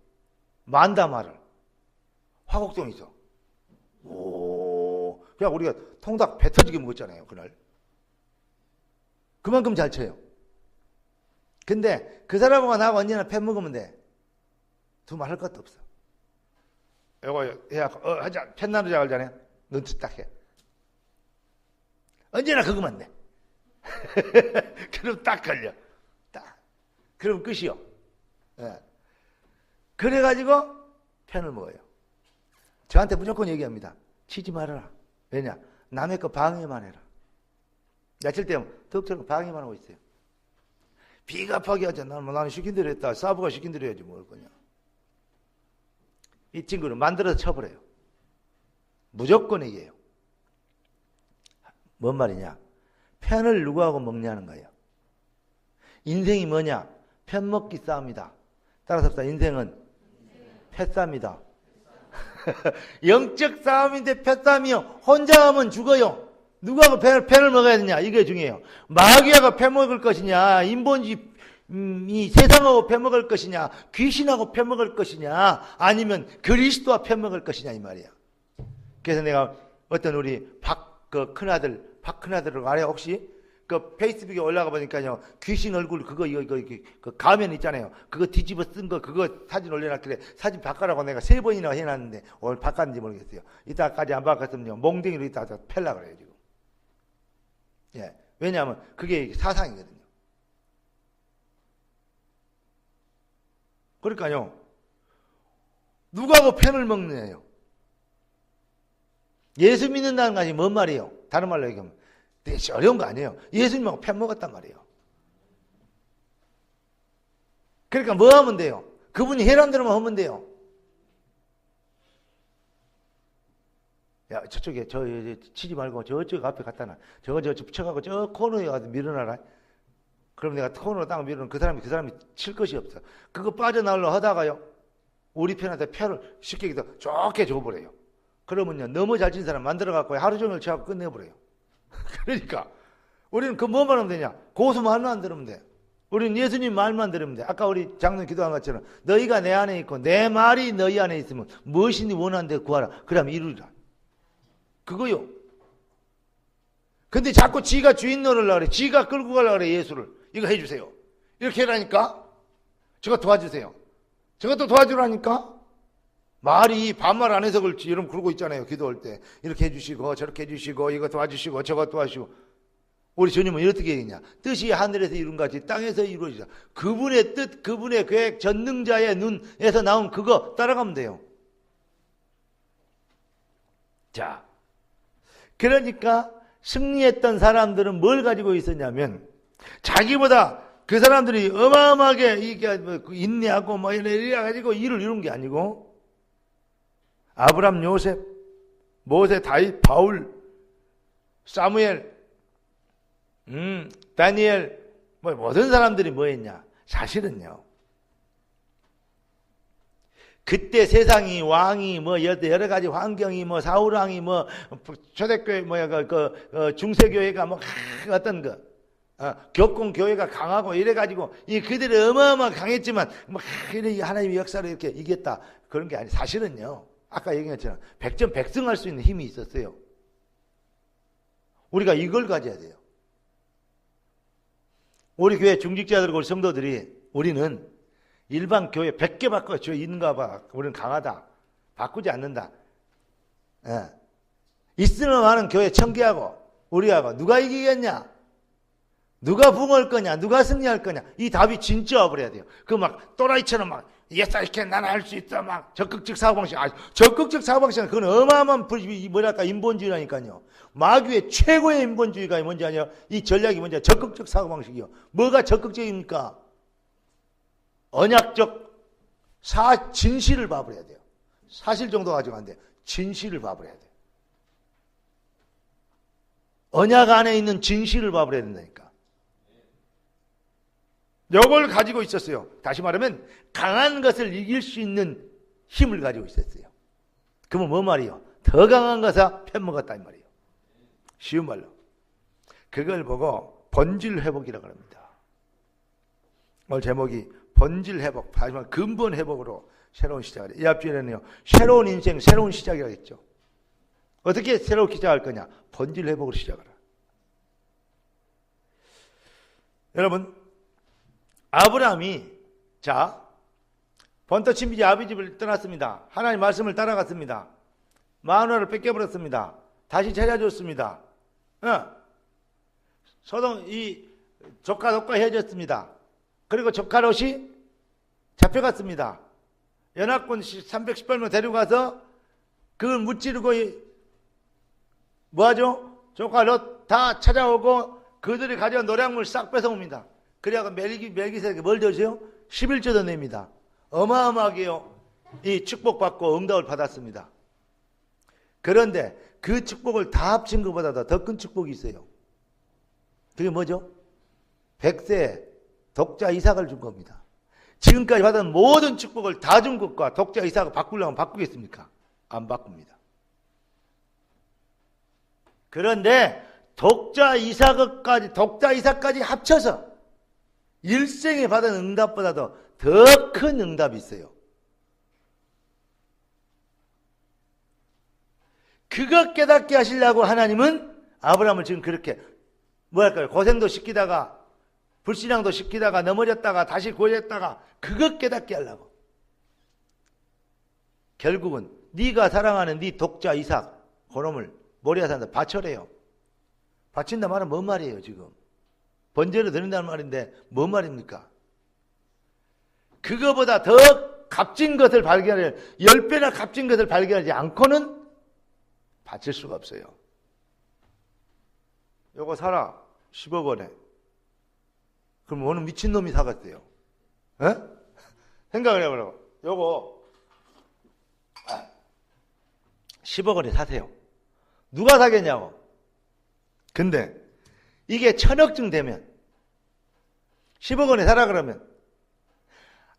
만담화를. 화곡동에서. 오. 그냥 우리가 통닭 배 터지게 먹었잖아요, 그날. 그만큼 잘 쳐요. 근데 그 사람하고 나하고 언제나 편 먹으면 돼. 두말 할 것도 없어. 이거 해야 하자. 편 나누자 그러잖아요. 눈치 딱 해. 언제나 그거만 돼. 그럼 딱 걸려. 딱. 그럼 끝이요. 예. 그래가지고 편을 먹어요. 저한테 무조건 얘기합니다. 치지 말아라. 왜냐? 남의 거 방해만 해라. 며칠 때면 덕처럼 방해만 하고 있어요. 비겁하게 하자. 나는 시킨 대로 했다. 사부가 시킨 대로 해야지 뭘 거냐. 이 친구는 만들어서 쳐버려요. 무조건 얘기해요. 뭔 말이냐? 편을 누구하고 먹냐는 거예요. 인생이 뭐냐? 편 먹기 싸움이다. 따라서 인생은 패싸움이다. 영적 싸움인데 패싸움이요. 혼자 하면 죽어요. 누구하고 편을 먹어야 되냐? 이게 중요해요. 마귀하고 편 먹을 것이냐? 인본주의 이 세상하고 편 먹을 것이냐? 귀신하고 편 먹을 것이냐? 아니면 그리스도와 편 먹을 것이냐 이 말이야. 그래서 내가 어떤 우리 큰아들을 알아요 혹시? 그 페이스북에 올라가 보니까요 귀신 얼굴 그 가면 있잖아요. 그거 뒤집어 쓴 거 그거 사진 올려놨길래 사진 바꿔라고 내가 3번이나 해놨는데 오늘 바꿨는지 모르겠어요. 이따까지 안 바꿨으면요 몽댕이로 이따 팰라 그래요 지금. 예, 왜냐하면 그게 사상이거든요. 그러니까요 누구하고 편을 먹느냐요. 예수 믿는다는 것이 뭔 말이에요? 다른 말로 얘기하면 되게 어려운 거 아니에요. 예수님하고 편 먹었단 말이에요. 그러니까 뭐 하면 돼요? 그분이 해란 대로만 하면 돼요. 야, 저쪽에 저 치지 말고 저쪽 앞에 갖다 놔. 저거 붙여갖고 저 코너에 가서 밀어놔라. 그럼 내가 코너로 딱 밀어놓으면 그 사람이 칠 것이 없어. 그거 빠져나오려 하다가요. 우리 편한테 편을 쉽게 좋게 줘버려요. 그러면요 너무 잘 친 사람 만들어갖고 하루 종일 쳐갖고 끝내버려요. 그러니까 우리는 그 뭐만 하면 되냐? 고수 말만 들으면 돼. 우리는 예수님 말만 들으면 돼. 아까 우리 장로님 기도한 것처럼 너희가 내 안에 있고 내 말이 너희 안에 있으면 무엇이니 원하는 데 구하라. 그러면 이루리라. 그거요. 근데 자꾸 지가 주인 노릇을 그래. 지가 끌고 가려고 그래 예수를. 이거 해주세요. 이렇게 해라니까. 저거 도와주세요. 저것도 도와주라니까. 말이 반말 안 해서 그렇지. 여러분 그러고 있잖아요. 기도할 때. 이렇게 해주시고 저렇게 해주시고 이거 도와주시고 저거 도와주시고. 우리 주님은 어떻게 얘기했냐? 뜻이 하늘에서 이룬 같이 땅에서 이루어지자. 그분의 뜻, 그분의 계획, 전능자의 눈에서 나온 그거 따라가면 돼요. 자, 그러니까 승리했던 사람들은 뭘 가지고 있었냐면 자기보다 그 사람들이 어마어마하게 이게 인내하고 뭐 이래 가지고 일을 이룬 게 아니고 아브람, 요셉, 모세, 다윗, 바울, 사무엘, 다니엘, 뭐 모든 사람들이 뭐 했냐? 사실은요. 그때 세상이 왕이 뭐 여러 가지 환경이 뭐 사울왕이 뭐 초대교회 뭐야 중세교회가 뭐 어떤 거 격공 교회가 강하고 이래 가지고 이 그들이 어마어마하게 강했지만 뭐 이래 하나님의 역사를 이렇게 이겼다 그런 게 아니 사실은요. 아까 얘기했잖아. 백전백승할 수 있는 힘이 있었어요. 우리가 이걸 가져야 돼요. 우리 교회 중직자들과 우리 성도들이 우리는 일반 교회 100개 바꿔 저 있는가 봐. 우리는 강하다. 바꾸지 않는다. 예. 있으면 많은 교회 1000개하고 우리하고 누가 이기겠냐? 누가 부흥할 거냐? 누가 승리할 거냐? 이 답이 진짜업을 해야 돼요. 그 막 또라이처럼 막 예사 이렇게 나는 할 수 있어 막 적극적 사고방식. 적극적 사고방식은 그건 어마어마한 뭐랄까 인본주의라니까요. 마귀의 최고의 인본주의가 뭔지 아냐? 이 전략이 뭔지 아냐? 적극적 사고방식이요. 뭐가 적극적입니까? 언약적 진실을 봐버려야 돼요. 사실 정도 가지고 안 돼. 진실을 봐버려야 돼요. 언약 안에 있는 진실을 봐버려야 된다니까. 이걸 가지고 있었어요. 다시 말하면 강한 것을 이길 수 있는 힘을 가지고 있었어요. 그러면 뭐 말이요? 더 강한 것에 편먹었다 이 말이에요. 쉬운 말로. 그걸 보고 본질 회복이라고 합니다. 오늘 제목이 본질 회복, 하지만 근본 회복으로 새로운 시작을 해요. 이 앞주에는요, 새로운 인생, 새로운 시작이라고 했죠. 어떻게 새롭게 시작할 거냐? 본질 회복으로 시작을 해요. 여러분, 아브라함이 본토 친비지 아비 집을 떠났습니다. 하나님 말씀을 따라갔습니다. 마누라를 뺏겨버렸습니다. 다시 찾아줬습니다. 소돔 이 조카 헤어졌습니다. 그리고 조카 롯이 잡혀갔습니다. 연합군 318명 데리고 가서 그걸 무찌르고 뭐하죠? 조카 롯 다 찾아오고 그들이 가져온 노량물 싹 뺏어옵니다. 그래야 멜기세덱이 뭘 줘요? 11조도 냅니다. 어마어마하게요. 이 축복받고 응답을 받았습니다. 그런데 그 축복을 다 합친 것보다 더 큰 축복이 있어요. 그게 뭐죠? 100세 독자 이삭을 준 겁니다. 지금까지 받은 모든 축복을 다 준 것과 독자 이삭을 바꾸려면 바꾸겠습니까? 안 바꿉니다. 그런데 독자 이삭까지 합쳐서 일생에 받은 응답보다도 더 큰 응답이 있어요. 그것 깨닫게 하시려고 하나님은 아브라함을 지금 그렇게 뭐랄까요? 고생도 시키다가 불신앙도 시키다가 넘어졌다가 다시 구했다가 그것 깨닫게 하려고. 결국은 네가 사랑하는 네 독자 이삭 그놈을 모리아산에다 바쳐래요. 바친다 말은 뭔 말이에요 지금? 번제를 드린다는 말인데 뭔 말입니까? 그거보다 더 값진 것을 발견해 10배나 값진 것을 발견하지 않고는 바칠 수가 없어요. 요거 사라 10억 원에. 그럼 어느 미친놈이 사갔대요. 에? 생각을 해보라고. 요거 10억 원에 사세요. 누가 사겠냐고. 근데 이게 1000억쯤 되면 10억 원에 사라 그러면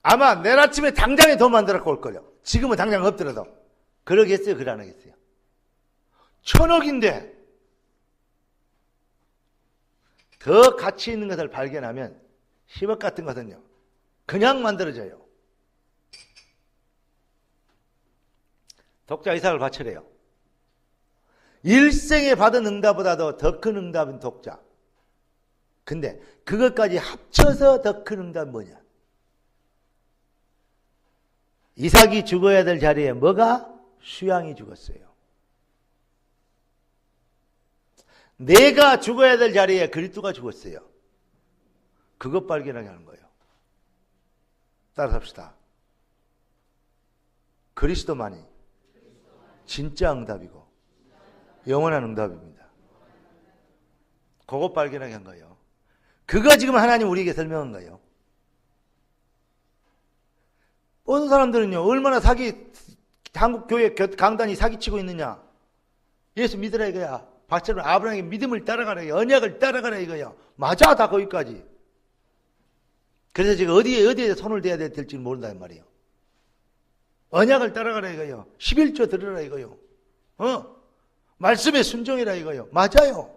아마 내일 아침에 당장에 돈 만들어 올 거예요. 지금은 당장 없더라도. 그러겠어요? 그래 안 하겠어요? 1000억인데 더 가치 있는 것을 발견하면 10억 같은 것은요. 그냥 만들어져요. 독자 이삭을 바치래요. 일생에 받은 응답보다도 더 큰 응답은 독자. 근데 그것까지 합쳐서 더 큰 응답은 뭐냐? 이삭이 죽어야 될 자리에 뭐가? 수양이 죽었어요. 내가 죽어야 될 자리에 그리스도가 죽었어요. 그것 발견하게 하는 거예요. 따라서 합시다. 그리스도만이 진짜 응답이고 영원한 응답입니다. 그것 발견하게 한 거예요. 그거 지금 하나님 우리에게 설명한 거예요. 어떤 사람들은요, 얼마나 한국 교회 강단이 사기치고 있느냐. 예수 믿으라 이거야. 박처럼 아브라함에게 믿음을 따라가라 이거야. 언약을 따라가라 이거야. 맞아, 다 거기까지. 그래서 지금 어디에 손을 대야 될지 모른다는 말이에요. 언약을 따라가라 이거요. 11조 들으라 이거요. 말씀에 순종이라 이거요. 맞아요.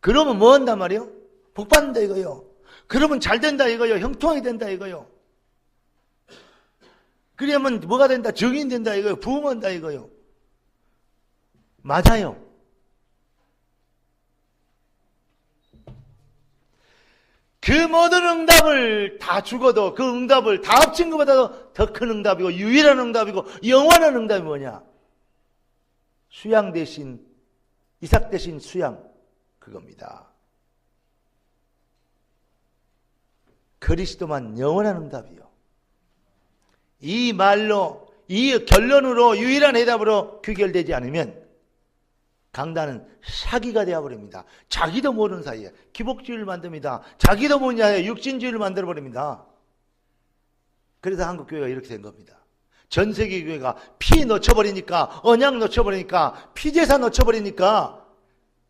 그러면 뭐 한단 말이에요? 복 받는다 이거요. 그러면 잘 된다 이거요. 형통하게 된다 이거요. 그러면 뭐가 된다? 증인 된다 이거요. 부흥한다 이거요. 맞아요. 그 모든 응답을 다 죽어도 그 응답을 다 합친 것보다도 더 큰 응답이고 유일한 응답이고 영원한 응답이 뭐냐? 수양 대신 이삭 대신 수양 그겁니다. 그리스도만 영원한 응답이요. 이 말로 이 결론으로 유일한 해답으로 귀결되지 않으면 강단은 사기가 되어버립니다. 자기도 모르는 사이에 기복주의를 만듭니다. 자기도 모르는 사이에 육신주의를 만들어버립니다. 그래서 한국교회가 이렇게 된 겁니다. 전 세계 교회가 피 놓쳐버리니까, 언약 놓쳐버리니까, 피제사 놓쳐버리니까,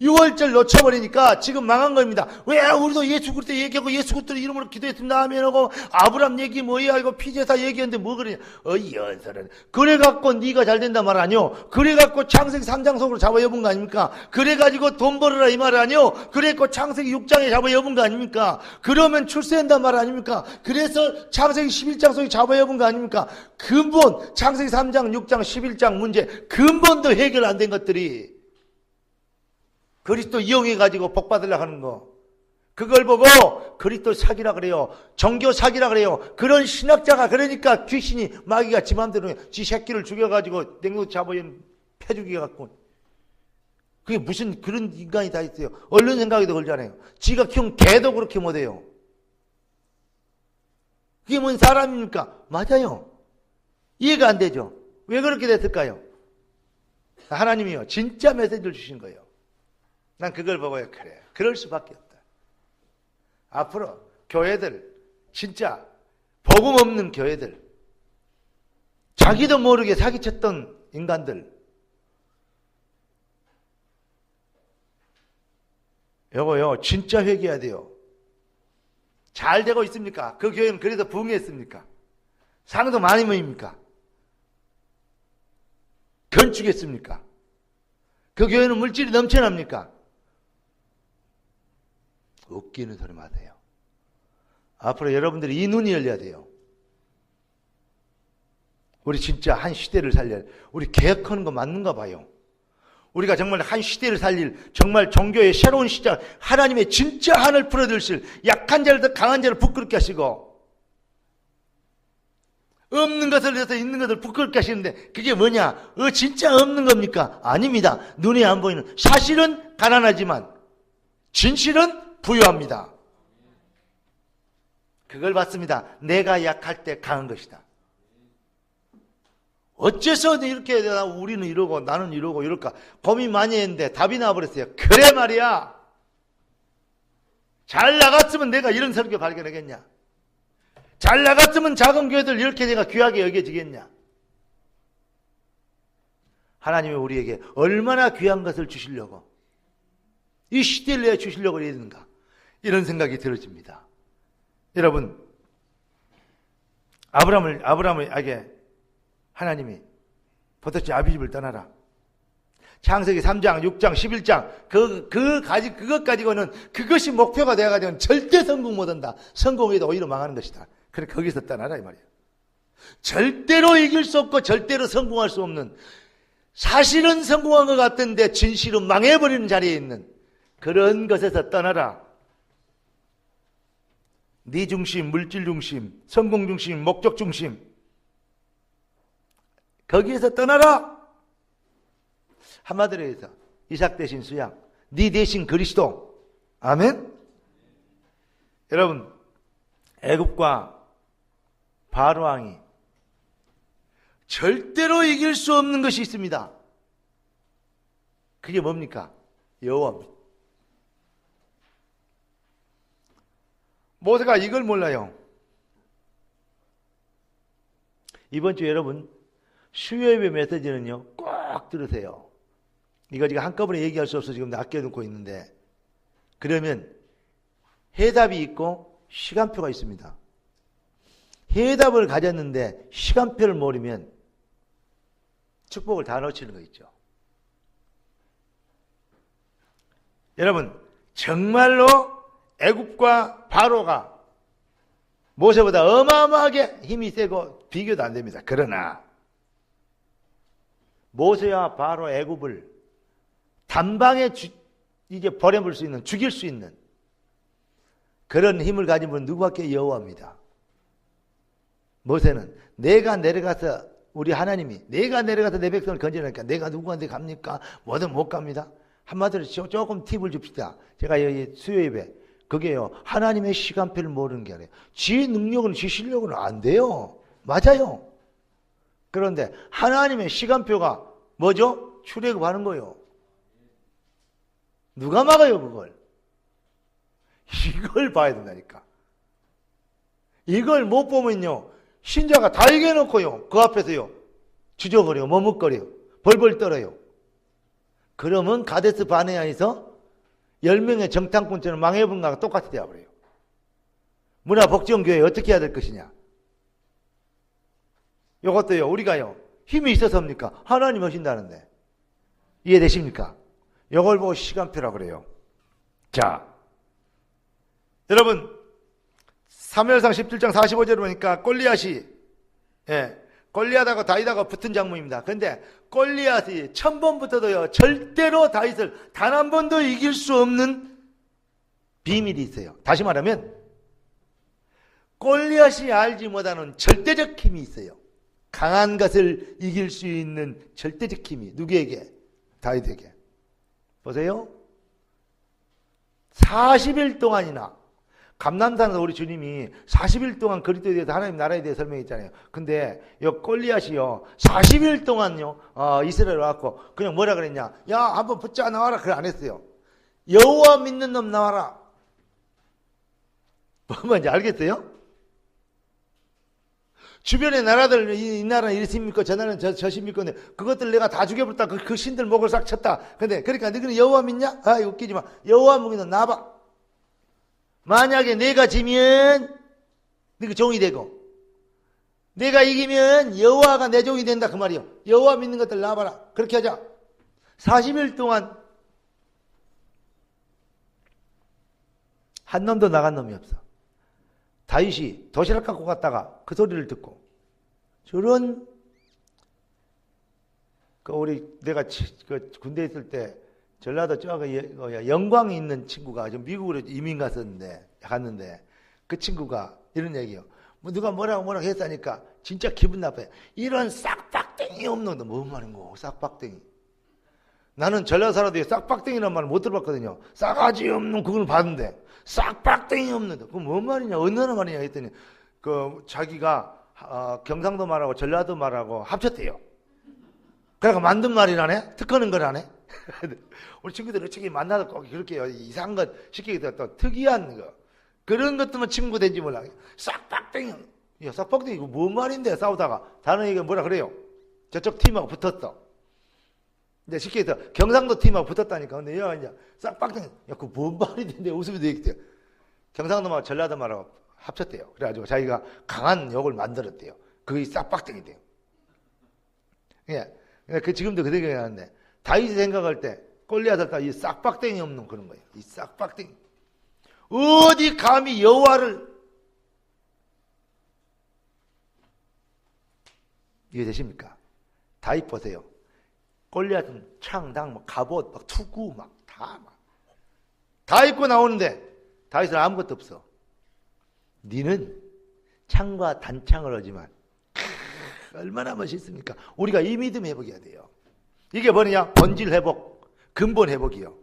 6월절 놓쳐버리니까 지금 망한 겁니다. 왜 우리도 예수 그리스도 얘기하고 예수 그리스도 이름으로 기도했습니다 하면 하고 아브람 얘기 뭐야 이거 피제사 얘기했는데 뭐 그러냐. 연설은 그래갖고 네가 잘 된다 말 아니요. 그래갖고 창세기 3장 속으로 잡아 여은 거 아닙니까? 그래가지고 돈 벌어라 이 말 아니요. 그래갖고 창세기 6장에 잡아 여은 거 아닙니까? 그러면 출세한다 말 아닙니까? 그래서 창세기 11장 속에 잡아 여은 거 아닙니까? 근본 창세기 3장 6장 11장 문제 근본도 해결 안 된 것들이 그리스도 이용해가지고 복 받으려고 하는 거. 그걸 보고 그리스도 사기라 그래요. 종교 사기라 그래요. 그런 신학자가 그러니까 귀신이 마귀가 지 맘대로 지 새끼를 죽여가지고 냉동 잡아연 패죽이 갖고. 그게 무슨 그런 인간이 다 있어요. 얼른 생각에도 걸잖아요. 지가 키운 개도 그렇게 못해요. 그게 뭔 사람입니까? 맞아요. 이해가 안 되죠. 왜 그렇게 됐을까요? 하나님이요. 진짜 메시지를 주신 거예요. 난 그걸 보고요. 그래. 그럴 수밖에 없다. 앞으로 교회들 진짜 복음 없는 교회들 자기도 모르게 사기쳤던 인간들 요거요. 진짜 회개해야 돼요. 잘 되고 있습니까? 그 교회는 그래도 부흥했습니까? 상도 많이 모입니까? 건축했습니까? 그 교회는 물질이 넘쳐납니까? 웃기는 소리 마세요. 앞으로 여러분들이 이 눈이 열려야 돼요. 우리 진짜 한 시대를 살려야 돼요. 우리 개혁하는 거 맞는가 봐요. 우리가 정말 한 시대를 살릴 정말 종교의 새로운 시작 하나님의 진짜 한을 풀어드실 약한 자를 더 강한 자를 부끄럽게 하시고 없는 것을 위해서 있는 것을 부끄럽게 하시는데 그게 뭐냐? 진짜 없는 겁니까? 아닙니다. 눈에 안 보이는 사실은 가난하지만 진실은 부유합니다. 그걸 봤습니다. 내가 약할 때 강한 것이다. 어째서 이렇게 우리는 이러고 나는 이러고 이럴까 고민 많이 했는데 답이 나와버렸어요. 그래 말이야. 잘 나갔으면 내가 이런 설교 발견하겠냐. 잘 나갔으면 작은 교회들 이렇게 내가 귀하게 여겨지겠냐. 하나님이 우리에게 얼마나 귀한 것을 주시려고 이 시대를 내어 주시려고 이러는가 이런 생각이 들어집니다. 여러분 아브라함에게 하나님이 보통지 아비집을 떠나라. 창세기 3장, 6장, 11장 그것 가지고는 그것이 목표가 되어가지고는 절대 성공 못한다. 성공해도 오히려 망하는 것이다. 그래 거기서 떠나라 이 말이야. 절대로 이길 수 없고 절대로 성공할 수 없는 사실은 성공한 것 같은데 진실은 망해버리는 자리에 있는 그런 것에서 떠나라. 네 중심, 물질 중심, 성공 중심, 목적 중심 거기에서 떠나라. 한마디로 해서 이삭 대신 수양 네 대신 그리스도. 아멘. 여러분, 애굽과 바로 왕이 절대로 이길 수 없는 것이 있습니다. 그게 뭡니까? 여호와입니다. 모세가 이걸 몰라요. 이번 주 여러분 수요예배 메시지는요 꼭 들으세요. 이거 지금 한꺼번에 얘기할 수 없어서 지금 아껴놓고 있는데, 그러면 해답이 있고 시간표가 있습니다. 해답을 가졌는데 시간표를 모르면 축복을 다 놓치는 거 있죠. 여러분, 정말로 애굽과 바로가 모세보다 어마어마하게 힘이 세고 비교도 안 됩니다. 그러나 모세와 바로 애굽을 단방에 이제 버려볼 수 있는, 죽일 수 있는 그런 힘을 가진 분은 누구밖에? 여호와입니다. 모세는 내가 내려가서, 우리 하나님이 내가 내려가서 내 백성을 건져내니까 내가 누구한테 갑니까? 뭐든 못 갑니다. 한마디로 조금 팁을 줍시다. 제가 여기 수요예배, 그게요 하나님의 시간표를 모르는 게 아니에요. 지 능력은 지 실력은 안 돼요. 맞아요. 그런데 하나님의 시간표가 뭐죠? 출애굽하는 거예요. 누가 막아요 그걸? 이걸 봐야 된다니까. 이걸 못 보면요 신자가 다 이겨놓고요 그 앞에서요 주저거려요, 머뭇거려요, 벌벌 떨어요. 그러면 가데스 바네아에서 10명의 정탐꾼처럼 망해본 거랑 똑같이 되어버려요. 문화복지원교회 어떻게 해야 될 것이냐. 이것도요 우리가요 힘이 있어서입니까? 하나님 하신다는데. 이해되십니까? 이걸 보고 시간표라고 그래요. 자, 여러분 사무엘상 17장 45절을 보니까 골리앗이 골리앗하고 다윗하고 붙은 장면입니다. 그런데 골리앗이 천번부터도요 절대로 다윗을 단 한 번도 이길 수 없는 비밀이 있어요. 다시 말하면 골리앗이 알지 못하는 절대적 힘이 있어요. 강한 것을 이길 수 있는 절대적 힘이 누구에게? 다윗에게. 보세요. 40일 동안이나 감람산에서 우리 주님이 40일 동안 그리스도에 대해서 하나님 나라에 대해 설명했잖아요. 근데 이 골리앗이요 40일 동안요 이스라엘 와갖고 그냥 뭐라 그랬냐? 야 한번 붙자 나와라. 그래 안 했어요. 여호와 믿는 놈 나와라. 뭔지 알겠어요? 주변의 나라들, 이 나라는 이렇게 믿고 저 나라는 저시 믿고 그것들 내가 다 죽여버렸다. 그 신들 목을 싹 쳤다. 근데 그러니까 너희는 여호와 믿냐? 아 웃기지 마. 여호와 믿는 나봐. 만약에 내가 지면 너희 종이 되고 내가 이기면 여호와가 내 종이 된다 그 말이요. 여호와 믿는 것들 나와봐라. 그렇게 하자. 40일 동안 한 놈도 나간 놈이 없어. 다윗이 도시락 갖고 갔다가 그 소리를 듣고 저런 내가 군대에 있을 때 전라도 저기 영광이 있는 친구가 좀 미국으로 이민 갔는데 그 친구가 이런 얘기요. 뭐 누가 뭐라고 했다니까 진짜 기분 나빠요. 이런 싹박땡이 없는 거 뭔 말인 거? 싹박땡이. 나는 전라도 살아도 싹박땡이라는 말을 못 들어봤거든요. 싸가지 없는 그걸 봤는데 싹박땡이 없는데 그건 뭔 말이냐? 어느 나라 말이냐 했더니 자기가 경상도 말하고 전라도 말하고 합쳤대요. 그러니까 만든 말이라네? 특허는 거라네? 우리 친구들은 어떻게 만나도 꼭 그렇게 이상한 것 시키기도 또 특이한 거 그런 것들만 친구 된지 몰라. 싹박땡이. 야 싹박땡이 이거 뭔 말인데 싸우다가 다른 얘기가 뭐라 그래요? 저쪽 팀하고 붙었어. 이제 쉽게 해서 경상도 팀하고 붙었다니까. 근데 얘가 이제 싹박땡이. 야 그 뭔 말인데 웃으면서 얘기했대요. 경상도 말하고 전라도 말하고 합쳤대요. 그래가지고 자기가 강한 욕을 만들었대요. 그게 싹박땡이 돼요. 예. 그 지금도 그 생각이 나는데 다윗이 생각할 때 골리앗을 이 싹박땡이 없는 그런 거예요. 이 싹박땡이. 어디 감히 여호와를 이해되십니까? 다윗 보세요. 골리앗은 창당, 갑옷, 투구 다 입고 나오는데 다윗은 아무것도 없어. 니는 창과 단창을 하지만 얼마나 멋있습니까? 우리가 이 믿음 회복해야 돼요. 이게 뭐냐? 본질 회복, 근본 회복이요.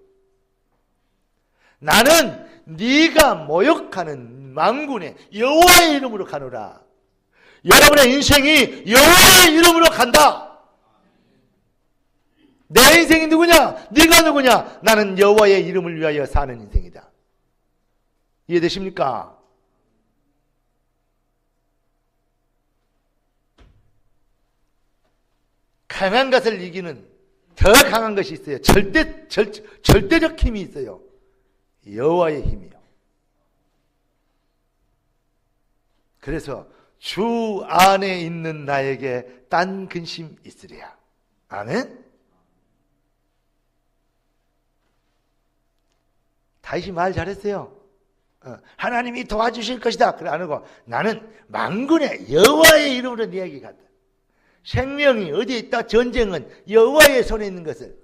나는 네가 모욕하는 만군의 여호와의 이름으로 가노라. 여러분의 인생이 여호와의 이름으로 간다. 내 인생이 누구냐? 네가 누구냐? 나는 여호와의 이름을 위하여 사는 인생이다. 이해되십니까? 강한 것을 이기는 더 강한 것이 있어요. 절대적 힘이 있어요. 여호와의 힘이요. 그래서 주 안에 있는 나에게 딴 근심 있으랴. 아멘? 다윗이 말 잘했어요. 하나님이 도와주실 것이다. 그래 안 하고 나는 만군의 여호와의 이름으로 네 에게 간다. 생명이 어디에 있다? 전쟁은 여호와의 손에 있는 것을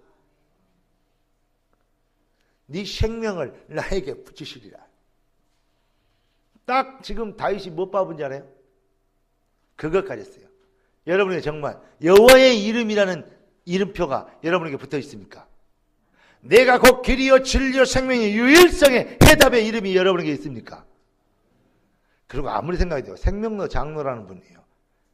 네 생명을 나에게 붙이시리라. 딱 지금 다윗이 못 봐본 줄 알아요? 그것까지 했어요. 여러분에게 정말 여호와의 이름이라는 이름표가 여러분에게 붙어 있습니까? 내가 곧 길이요 진리요 생명의 유일성의 해답의 이름이 여러분에게 있습니까? 그리고 아무리 생각해도 생명로 장로라는 분이에요.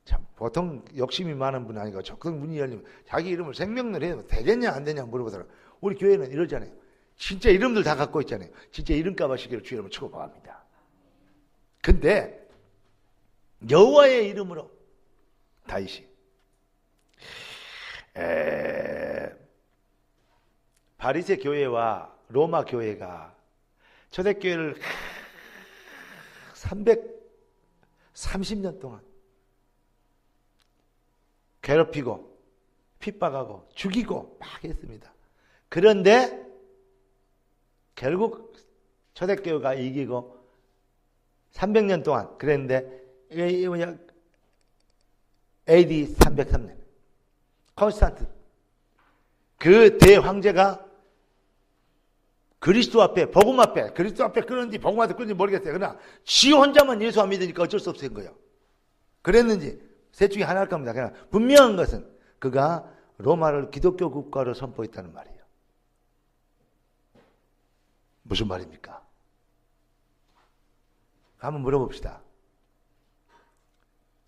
참 보통 욕심이 많은 분 아니고 적성 문이 열리면 자기 이름을 생명로로 해도 되겠냐 안 되냐 물어보더라고요. 우리 교회는 이러잖아요. 진짜 이름들 다 갖고 있잖아요. 진짜 이름값 하시기를 주의 이름을 축복합니다. 근데 여호와의 이름으로 다윗이 바리새 교회와 로마 교회가 초대교회를 330년 동안 괴롭히고 핍박하고 죽이고 막 했습니다. 그런데 결국 초대교회가 이기고 300년 동안 그랬는데 이게 뭐냐 AD 303년 콘스탄트 그 대황제가 그리스도 앞에 복음 앞에 그리스도 앞에 끊는지 복음 앞에 끊는지 모르겠어요. 그러나 지 혼자만 예수 안 믿으니까 어쩔 수 없는 거예요. 그랬는지 셋 중에 하나일 겁니다. 그냥 분명한 것은 그가 로마를 기독교 국가로 선포했다는 말이에요. 무슨 말입니까? 한번 물어봅시다.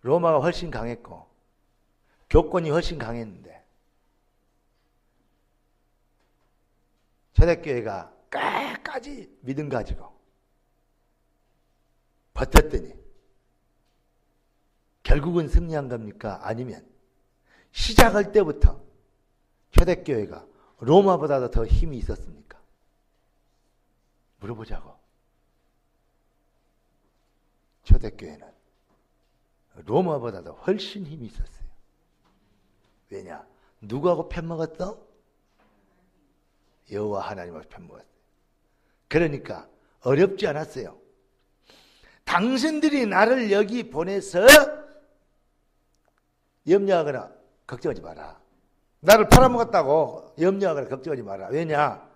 로마가 훨씬 강했고 교권이 훨씬 강했는데 초대교회가 끝까지 믿음 가지고 버텼더니 결국은 승리한 겁니까? 아니면 시작할 때부터 초대교회가 로마보다도 더 힘이 있었습니까? 물어보자고. 초대교회는 로마보다도 훨씬 힘이 있었어요. 왜냐? 누구하고 편먹었어? 여호와 하나님하고 편먹었어요. 그러니까 어렵지 않았어요. 당신들이 나를 여기 보내서 염려하거나 걱정하지 마라. 나를 팔아먹었다고 염려하거나 걱정하지 마라. 왜냐?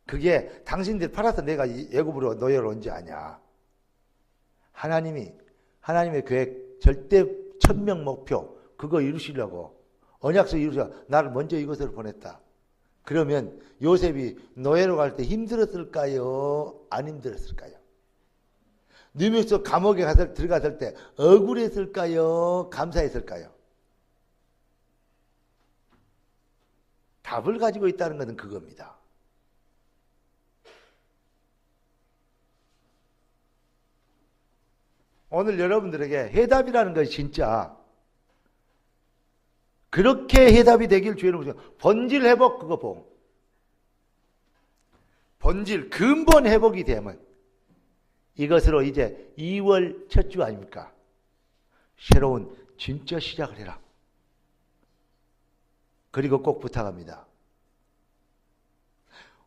그게 당신들이 팔아서 내가 애굽으로 노예로 온 지 아니야. 하나님의 계획 절대 천명 목표 그거 이루시려고 언약서 이루시려고 나를 먼저 이곳으로 보냈다. 그러면 요셉이 노예로 갈 때 힘들었을까요? 안 힘들었을까요? 뉴욕에서 감옥에 들어갔을 때 억울했을까요? 감사했을까요? 답을 가지고 있다는 것은 그겁니다. 오늘 여러분들에게 해답이라는 것이 진짜 그렇게 해답이 되길 주의를 보세요. 본질 회복 그거 보고 본질 근본 회복이 되면 이것으로 이제 2월 첫 주 아닙니까? 새로운 진짜 시작을 해라. 그리고 꼭 부탁합니다.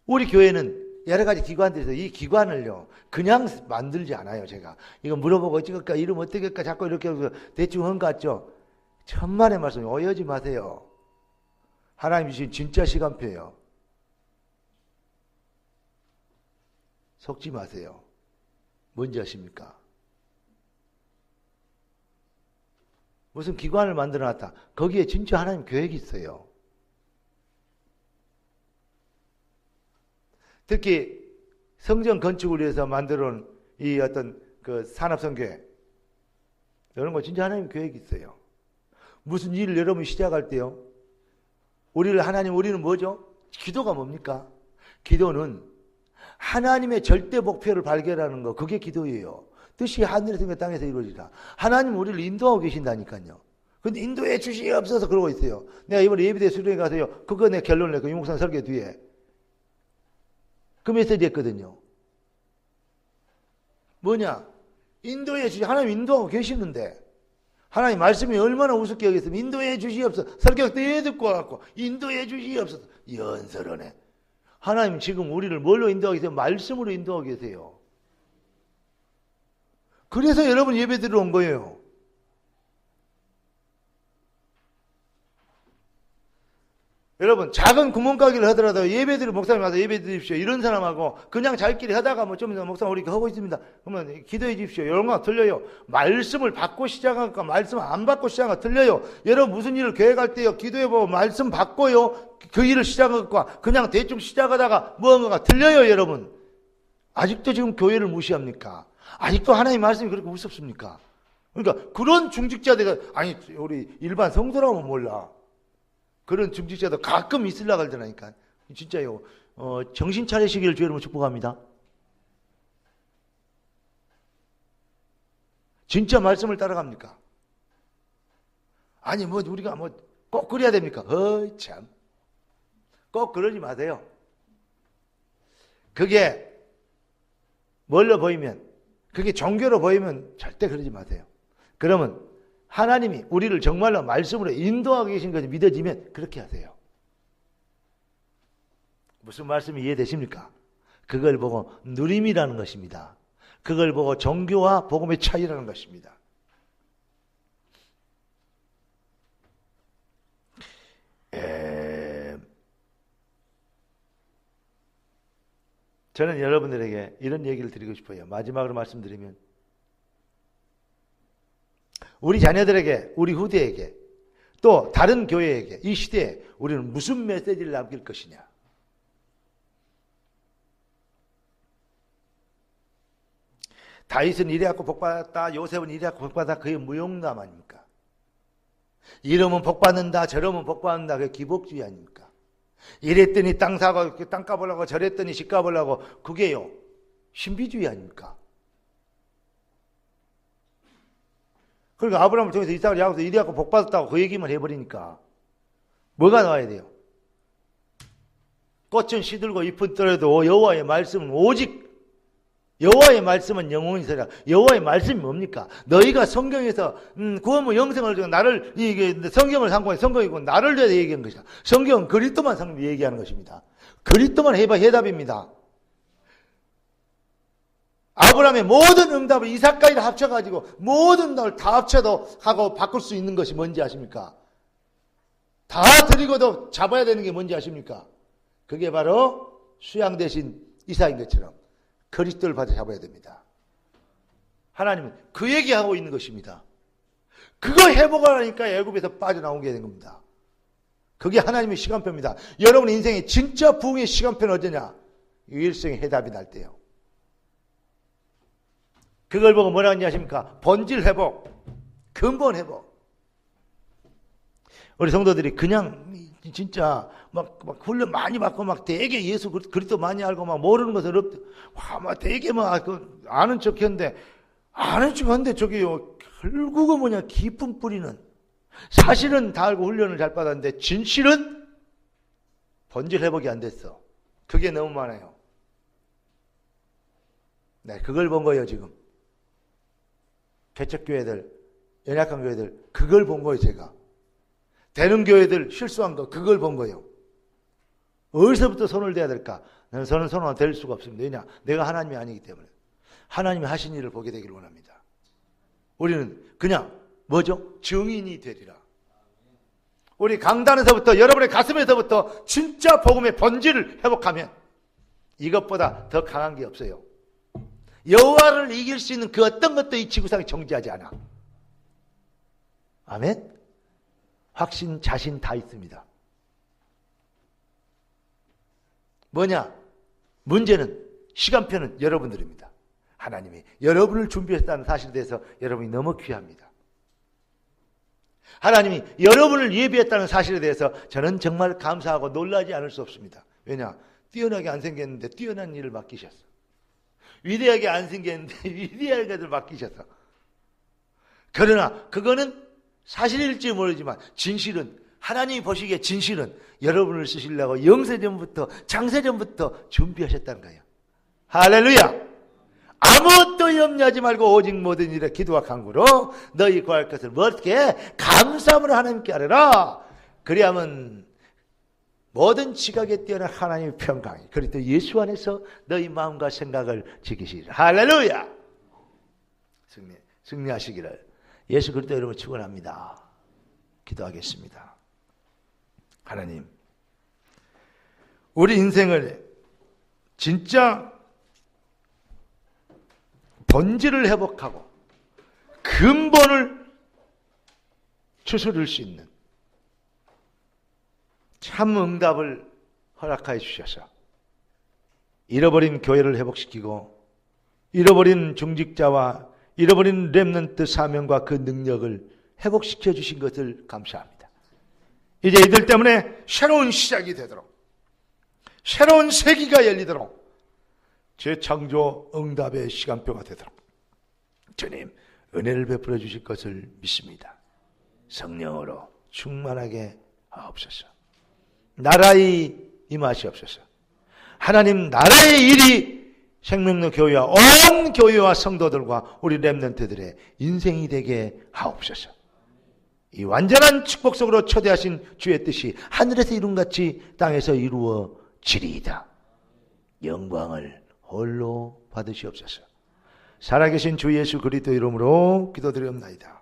우리 교회는 여러 가지 기관들에서 이 기관을요 그냥 만들지 않아요. 제가 이거 물어보고 어찌할까 이름 어떻게 할까 자꾸 이렇게 대충 한 것 같죠? 천만의 말씀 오해하지 마세요. 하나님 주신 진짜 시간표예요. 속지 마세요. 뭔지 아십니까? 무슨 기관을 만들어놨다. 거기에 진짜 하나님 계획이 있어요. 특히 성전 건축을 위해서 만들어 놓은 이 어떤 그 산업선교회, 이런 거 진짜 하나님 계획이 있어요. 무슨 일을 여러분이 시작할 때요, 우리는 뭐죠? 기도가 뭡니까? 기도는 하나님의 절대 목표를 발견하는 거, 그게 기도예요. 뜻이 하늘에서 땅에서 이루어지라. 하나님 우리를 인도하고 계신다니까요. 근데 인도해 주시옵소서 그러고 있어요. 내가 이번에 예비대 수련회 가서요, 그거 내 결론을 냈고, 유목상 설교 뒤에 그 메시지 했거든요. 뭐냐? 인도해 주시, 하나님 인도하고 계시는데, 하나님 말씀이 얼마나 우습게 여겼으면 인도해 주시옵소서. 설교 때 듣고 와갖고 인도해 주시옵소서. 연설하네. 하나님 지금 우리를 뭘로 인도하고 계세요? 말씀으로 인도하고 계세요. 그래서 여러분 예배 드리러 온 거예요. 여러분 작은 구멍가게를 하더라도 예배드리러 목사님 와서 예배 드립시오. 이런 사람하고 그냥 자기끼리 하다가 뭐 좀 목사님 우리 하고 있습니다. 그러면 기도해 주십시오. 이런 거 틀려요. 말씀을 받고 시작하니까 말씀 안 받고 시작하니까 틀려요. 여러분 무슨 일을 계획할 때요, 기도해보고 말씀 받고요, 그 일을 시작하니까 그냥 대충 시작하다가 뭔가가 틀려요. 여러분 아직도 지금 교회를 무시합니까? 아직도 하나님의 말씀이 그렇게 무섭습니까? 그러니까 그런 중직자들이, 아니 우리 일반 성도라면 몰라, 그런 중직자도 가끔 있으려고 하더라니까. 진짜요. 정신 차리시기를 주의 이름으로 축복합니다. 진짜 말씀을 따라갑니까? 아니 뭐 우리가 뭐 꼭 그래야 됩니까? 참. 꼭 그러지 마세요. 그게 뭘로 보이면, 그게 종교로 보이면 절대 그러지 마세요. 그러면 하나님이 우리를 정말로 말씀으로 인도하고 계신 것이 믿어지면 그렇게 하세요. 무슨 말씀이 이해되십니까? 그걸 보고 누림이라는 것입니다. 그걸 보고 종교와 복음의 차이라는 것입니다. 저는 여러분들에게 이런 얘기를 드리고 싶어요. 마지막으로 말씀드리면, 우리 자녀들에게, 우리 후대에게, 또 다른 교회에게, 이 시대에 우리는 무슨 메시지를 남길 것이냐. 다윗은 이래갖고 복받았다, 요셉은 이래갖고 복받았다, 그게 무용담 아닙니까? 이러면 복받는다, 저러면 복받는다, 그게 기복주의 아닙니까? 이랬더니 땅 사고 땅 까보려고, 저랬더니 집 까보려고, 그게요 신비주의 아닙니까? 그러니까 아브라함을 통해서 이삭을 약속해서 이래갖고 복받았다고 그 얘기만 해버리니까 뭐가 나와야 돼요? 꽃은 시들고 잎은 떨어도 여호와의 말씀은 오직, 여호와의 말씀은 영원히 서리라. 여호와의 말씀이 뭡니까? 너희가 성경에서 구원의 영생을 주고 나를, 이게 성경을 상고해, 성경이고 나를 대해 얘기한 것이다. 성경은 그리스도만 얘기하는 것입니다. 그리스도만 해답입니다. 아브라함의 모든 응답을 이삭까지 다 합쳐가지고 모든 응답을 다 합쳐도 하고 바꿀 수 있는 것이 뭔지 아십니까? 다 드리고도 잡아야 되는 게 뭔지 아십니까? 그게 바로 수양 대신 이삭인 것처럼 그리스도를 받아 잡아야 됩니다. 하나님은 그 얘기하고 있는 것입니다. 그거 회복하라니까 애굽에서 빠져나오게 된 겁니다. 그게 하나님의 시간표입니다. 여러분 인생의 진짜 부흥의 시간표는 어디냐? 일생의 해답이 날 때요. 그걸 보고 뭐라고 하는지 아십니까? 본질 회복, 근본 회복. 우리 성도들이 그냥 진짜 막 훈련 많이 받고 막 되게 예수 그리스도 많이 알고 막 모르는 것을 막 되게 막 아는 척 했는데, 아는 척 했는데 저기요 결국은 뭐냐, 깊은 뿌리는, 사실은 다 알고 훈련을 잘 받았는데 진실은 본질 회복이 안 됐어. 그게 너무 많아요. 네, 그걸 본 거예요 지금. 개척교회들, 연약한 교회들, 그걸 본 거예요 제가. 되는 교회들 실수한 거, 그걸 본 거예요. 어디서부터 손을 대야 될까? 저는 손을 댈 수가 없습니다. 왜냐? 내가 하나님이 아니기 때문에. 하나님이 하신 일을 보게 되기를 원합니다. 우리는 그냥 뭐죠? 증인이 되리라. 우리 강단에서부터, 여러분의 가슴에서부터 진짜 복음의 본질을 회복하면 이것보다 더 강한 게 없어요. 여호와를 이길 수 있는 그 어떤 것도 이 지구상에 존재하지 않아. 아멘? 확신, 자신 다 있습니다. 뭐냐? 문제는 시간표는 여러분들입니다. 하나님이 여러분을 준비했다는 사실에 대해서 여러분이 너무 귀합니다. 하나님이 여러분을 예비했다는 사실에 대해서 저는 정말 감사하고 놀라지 않을 수 없습니다. 왜냐? 뛰어나게 안 생겼는데 뛰어난 일을 맡기셨어. 위대하게 안 생겼는데 위대하게 맡기셨어. 그러나 그거는 사실일지 모르지만 진실은, 하나님이 보시기에 진실은 여러분을 쓰시려고 영세전부터 장세전부터 준비하셨다는 거예요. 할렐루야! 아무것도 염려하지 말고 오직 모든 일에 기도와 간구로 너희 구할 것을 어떻게 감사함으로 하나님께 아뢰라. 그리하면 모든 지각에 뛰어난 하나님의 평강이 그리스도 예수 안에서 너희 마음과 생각을 지키시리라. 할렐루야! 승리하시기를 예수 그리스도 이름으로 축원합니다. 기도하겠습니다. 하나님, 우리 인생을 진짜 본질을 회복하고 근본을 추스릴 수 있는 참 응답을 허락하여 주셔서 잃어버린 교회를 회복시키고 잃어버린 중직자와 잃어버린 렘넌트 사명과 그 능력을 회복시켜 주신 것을 감사합니다. 이제 이들 때문에 새로운 시작이 되도록, 새로운 세기가 열리도록, 재창조 응답의 시간표가 되도록 주님 은혜를 베풀어 주실 것을 믿습니다. 성령으로 충만하게 하옵소서. 나라의 임하시옵소서. 하나님 나라의 일이 생명로 교회와 온 교회와 성도들과 우리 렘넌트들의 인생이 되게 하옵소서. 이 완전한 축복 속으로 초대하신 주의 뜻이 하늘에서 이룬같이 땅에서 이루어지리이다. 영광을 홀로 받으시옵소서. 살아계신 주 예수 그리스도 이름으로 기도드리옵나이다.